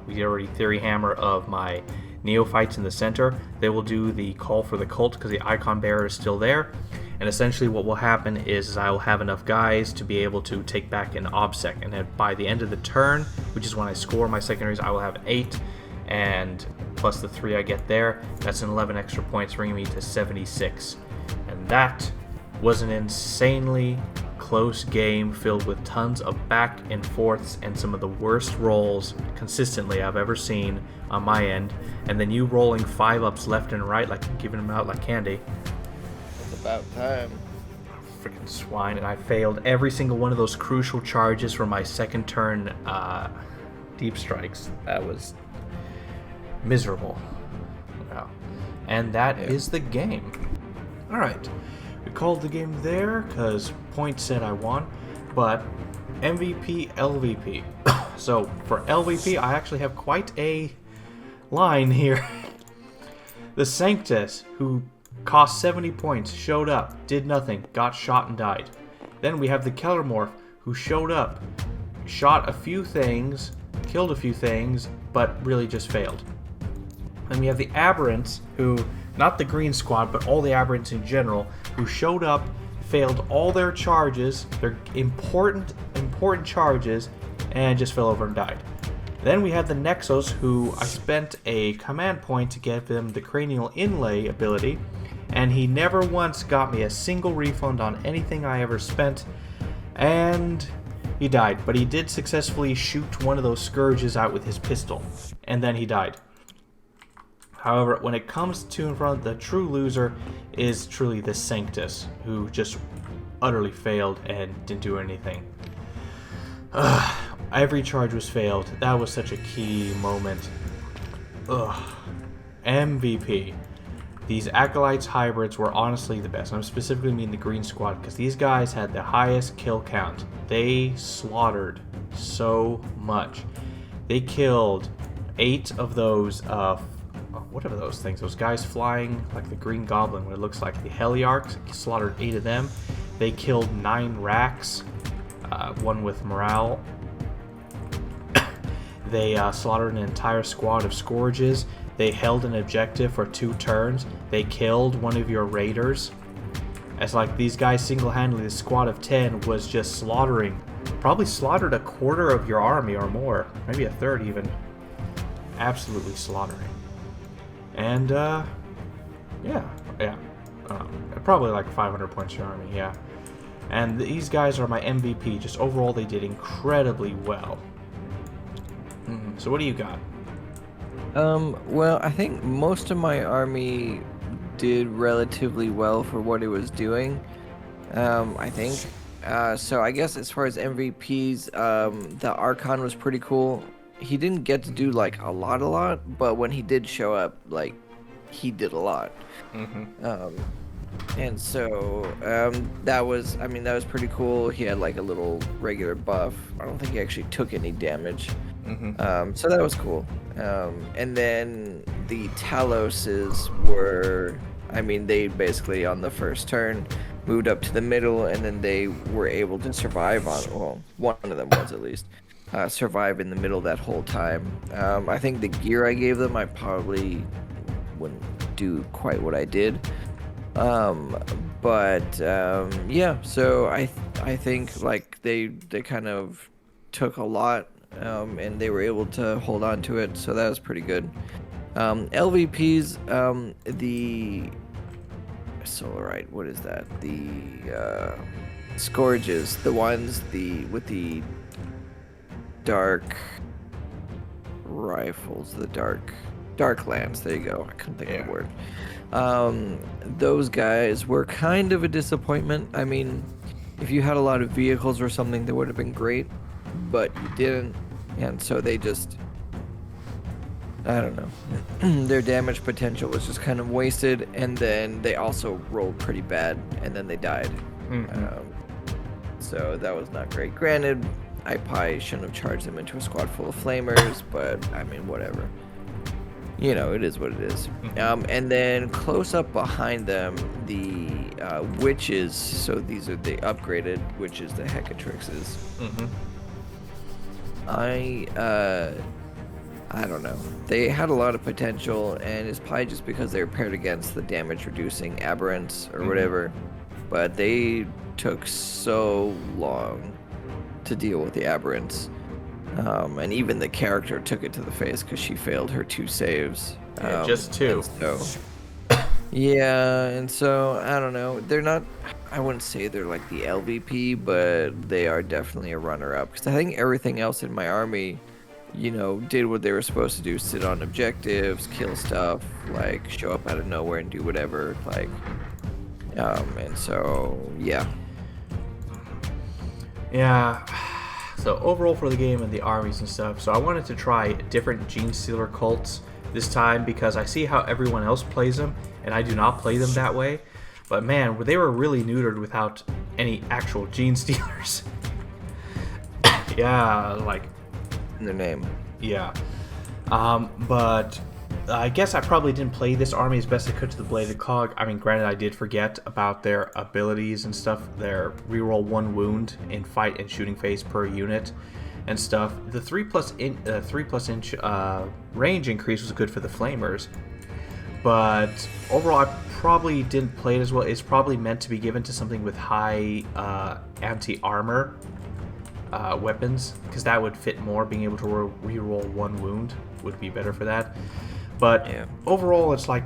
we already Theory Hammer of my Neophytes in the center, they will do the Call for the Cult, because the Icon Bearer is still there. And essentially what will happen is I will have enough guys to be able to take back an OBSEC, and then by the end of the turn, which is when I score my secondaries, I will have an 8, and plus the 3 I get there, that's an 11 extra points, bringing me to 76. And that was an insanely close game filled with tons of back and forths and some of the worst rolls consistently I've ever seen on my end. And then you rolling 5-ups left and right, like giving them out like candy. It's about time. Freaking swine. And I failed every single one of those crucial charges for my second turn deep strikes. That was miserable. Wow. And that is the game. Alright, we called the game there because points said I won, but MVP, LVP. So for LVP, I actually have quite a line here. The Sanctus, who cost 70 points, showed up, did nothing, got shot and died. Then we have the Kellermorph, who showed up, shot a few things, killed a few things, but really just failed. Then we have the Aberrants, who, not the Green Squad, but all the Aberrants in general, who showed up, failed all their charges, their important charges, and just fell over and died. Then we have the Nexos, who I spent a command point to give him the Cranial Inlay ability, and he never once got me a single refund on anything I ever spent, and he died. But he did successfully shoot one of those Scourges out with his pistol, and then he died. However, when it comes to in front, the true loser is truly the Sanctus, who just utterly failed and didn't do anything. Every charge was failed. That was such a key moment. MVP. These Acolytes hybrids were honestly the best. I'm specifically mean the Green Squad, because these guys had the highest kill count. They slaughtered so much. They killed 8 of those, whatever those things, those guys flying like the Green Goblin, what it looks like, the Heliarchs, slaughtered 8 of them. They killed 9 Racks, one with morale. They slaughtered an entire squad of Scourges. They held an objective for 2 turns. They killed one of your raiders. It's like these guys single-handedly, the squad of 10 was just slaughtering. Probably slaughtered a quarter of your army or more. Maybe a third even. Absolutely slaughtering. And, probably like 500 points your army, yeah. And these guys are my MVP. Just overall, they did incredibly well. So what do you got? Well, I think most of my army did relatively well for what it was doing. I think. So I guess as far as MVPs, the Archon was pretty cool. He didn't get to do like a lot, but when he did show up, like, he did a lot. And so that was pretty cool. He had like a little regular buff. I don't think he actually took any damage. So that was cool. And then the Taloses were, they basically on the first turn moved up to the middle, and then they were able to survive on, well, one of them was at least, survive in the middle that whole time. I think the gear I gave them, I probably wouldn't do quite what I did. Yeah, so I think like they kind of took a lot, and they were able to hold on to it, so that was pretty good. LVPs, the Solarite, what is that? The Scourges, the ones with the dark rifles, the dark lands. There you go. I couldn't think of the word. Those guys were kind of a disappointment. If you had a lot of vehicles or something, that would have been great, but you didn't, and so they just, I don't know. Their damage potential was just kind of wasted, and then they also rolled pretty bad, and then they died. So that was not great. Granted, I probably shouldn't have charged them into a squad full of flamers, but whatever. It is what it is. And then close up behind them, the witches. So these are the upgraded witches, the Hecatrixes. I don't know. They had a lot of potential, and it's probably just because they were paired against the damage-reducing aberrants or whatever. But they took so long to deal with the aberrants. And even the character took it to the face because she failed her 2 saves. Just 2. And so, I don't know. They're not, I wouldn't say they're like the LVP, but they are definitely a runner-up. Because I think everything else in my army, did what they were supposed to do. Sit on objectives, kill stuff, like, show up out of nowhere and do whatever. Like, and so, yeah. Yeah. So overall for the game and the armies and stuff, so I wanted to try different genestealer cults this time because I see how everyone else plays them, and I do not play them that way. But man, they were really neutered without any actual genestealers. Yeah, like in their name. Yeah. But I guess I probably didn't play this army as best I could to the Bladed Cog. I mean, granted, I did forget about their abilities and stuff. Their reroll 1 wound in fight and shooting phase per unit and stuff. The 3+ inch range increase was good for the Flamers. But overall, I probably didn't play it as well. It's probably meant to be given to something with high anti-armor weapons, because that would fit more. Being able to reroll 1 wound would be better for that. But overall, it's like,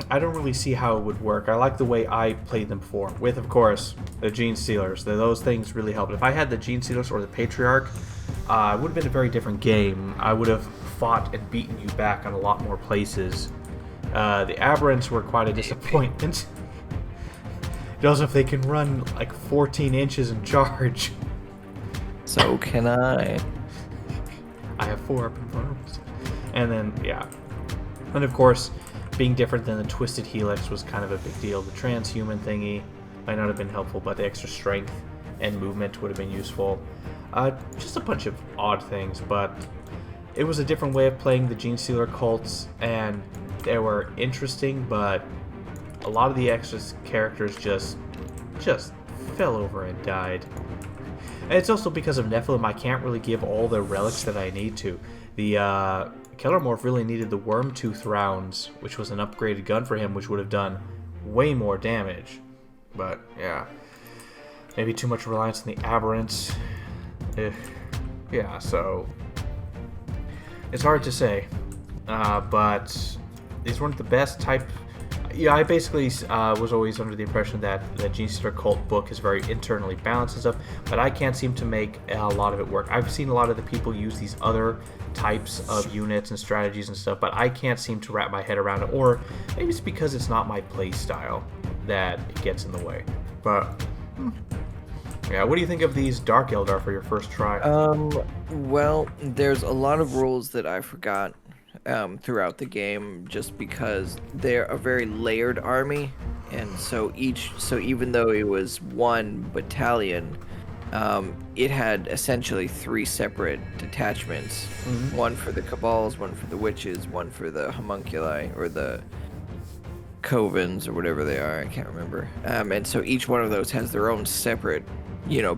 I don't really see how it would work. I like the way I played them before, with, of course, the genestealers. Those things really helped. If I had the genestealers or the Patriarch, it would have been a very different game. I would have fought and beaten you back on a lot more places. The Aberrants were quite a disappointment. Also, if they can run like 14 inches and charge. So can I. I have 4 up in farms. And then, yeah. And of course, being different than the Twisted Helix was kind of a big deal. The transhuman thingy might not have been helpful, but the extra strength and movement would have been useful. Just a bunch of odd things, but it was a different way of playing the Genestealer cults, and they were interesting, but a lot of the extra characters just fell over and died. And it's also because of Nephilim, I can't really give all the relics that I need to. The Kellermorph really needed the Wormtooth rounds, which was an upgraded gun for him, which would have done way more damage. But, yeah. Maybe too much reliance on the Aberrants. Yeah, so it's hard to say. But these weren't the best type. Yeah, I basically was always under the impression that the Genestealer cult book is very internally balanced and stuff, but I can't seem to make a lot of it work. I've seen a lot of the people use these other types of units and strategies and stuff, but I can't seem to wrap my head around it, or maybe it's because it's not my play style that it gets in the way. But yeah, what do you think of these Dark Eldar for your first try? Well, there's a lot of rules that I forgot throughout the game, just because they're a very layered army, and so even though it was 1 battalion, it had essentially 3 separate detachments. Mm-hmm. 1 for the Cabals, 1 for the Witches, 1 for the Homunculi, or the Covens, or whatever they are, I can't remember. And so each one of those has their own separate,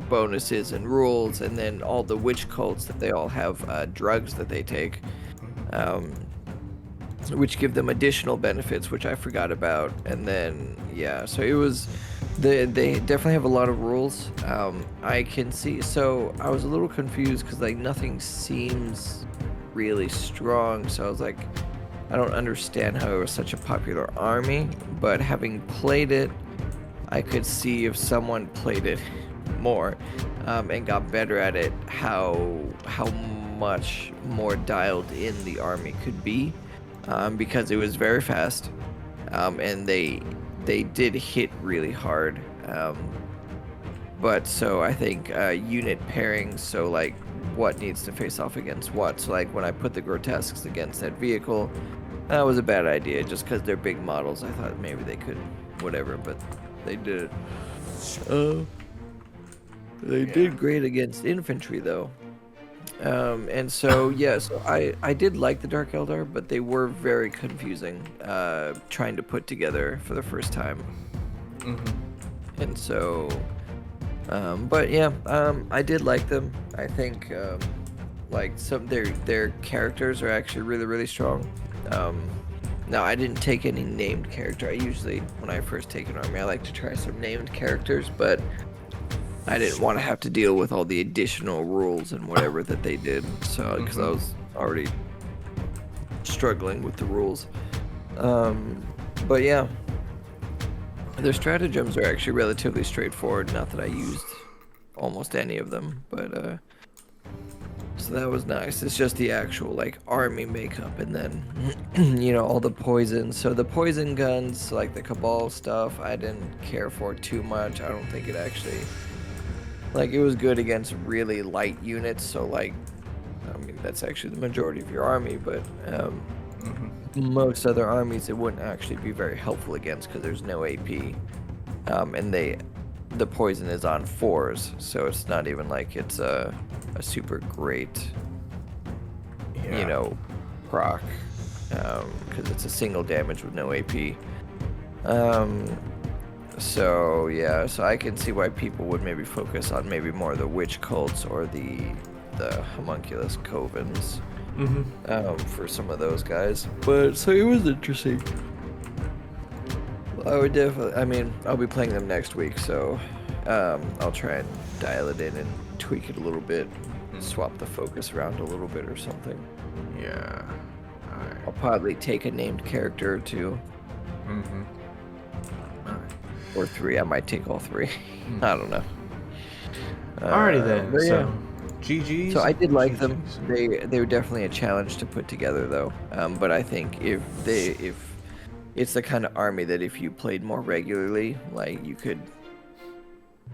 bonuses and rules, and then all the witch cults, that they all have drugs that they take, which give them additional benefits, which I forgot about. And then, yeah, so it was, they definitely have a lot of rules. I can see, so I was a little confused, because like nothing seems really strong, so I was like, I don't understand how it was such a popular army. But having played it, I could see if someone played it more and got better at it, how much more dialed in the army could be, because it was very fast, and they did hit really hard. But so I think unit pairings, so like what needs to face off against what. So like when I put the Grotesques against that vehicle, that was a bad idea, just because they're big models. I thought maybe they could whatever, but they did it. They did great against infantry, though. And so, yeah, so I did like the Dark Eldar, but they were very confusing trying to put together for the first time. Mm-hmm. And so, but yeah, I did like them. I think like some their characters are actually really, really strong. Now, I didn't take any named character. I usually, when I first take an army, I like to try some named characters, but I didn't want to have to deal with all the additional rules and whatever that they did, so because I was already struggling with the rules. But yeah, their stratagems are actually relatively straightforward. Not that I used almost any of them, but so that was nice. It's just the actual like army makeup, and then all the poisons. So the poison guns, like the Cabal stuff, I didn't care for too much. I don't think it actually, like, it was good against really light units. So like, I mean, that's actually the majority of your army, but most other armies it wouldn't actually be very helpful against, because there's no AP, and the poison is on 4s, so it's not even like it's a super great proc. because it's a single damage with no AP. So yeah, so I can see why people would maybe focus on maybe more the witch cults or the homunculus covens for some of those guys. But so it was interesting. I would definitely. I mean, I'll be playing them next week, so I'll try and dial it in and tweak it a little bit, swap the focus around a little bit or something. Yeah. All right. I'll probably take a named character or two. All right. Or 3. I might take all 3. I don't know. Alrighty then. But So, yeah. GG's. So I did like them. GGs. They were definitely a challenge to put together, though. But I think if it's the kind of army that if you played more regularly, like you could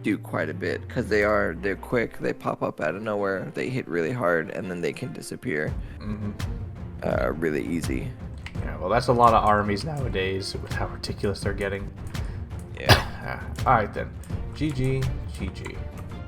do quite a bit, because they're quick. They pop up out of nowhere. They hit really hard, and then they can disappear. Really easy. Yeah. Well, that's a lot of armies nowadays with how ridiculous they're getting. Yeah. All right then. GG. GG.